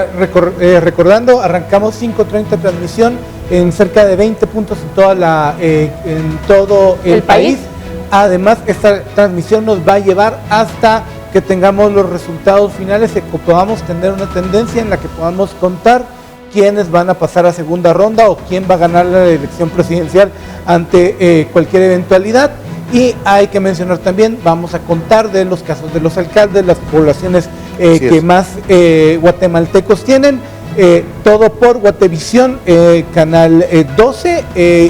Recordando, arrancamos 5:30 transmisión en cerca de 20 puntos en todo el país. Además, esta transmisión nos va a llevar hasta que tengamos los resultados finales, que podamos tener una tendencia en la que podamos contar quiénes van a pasar a segunda ronda o quién va a ganar la elección presidencial ante cualquier eventualidad. Y hay que mencionar también, vamos a contar de los casos de los alcaldes, las poblaciones que más guatemaltecos tienen. Todo por Guatevisión, canal 12,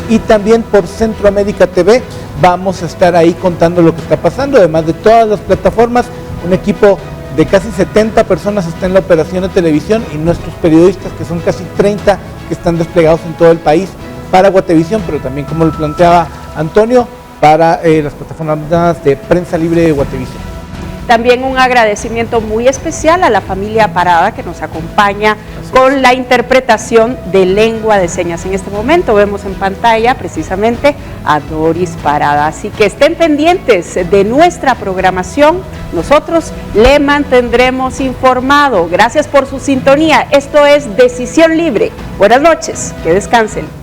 y también por Centroamérica TV. Vamos a estar ahí contando lo que está pasando, además de todas las plataformas. Un equipo de casi 70 personas está en la operación de televisión y nuestros periodistas, que son casi 30, que están desplegados en todo el país para Guatevisión, pero también, como lo planteaba Antonio, para las plataformas de Prensa Libre de Guatevisión. También un agradecimiento muy especial a la familia Parada, que nos acompaña con la interpretación de lengua de señas. En este momento vemos en pantalla precisamente a Doris Parada, así que estén pendientes de nuestra programación. Nosotros le mantendremos informado. Gracias por su sintonía. Esto es Decisión Libre. Buenas noches, que descansen.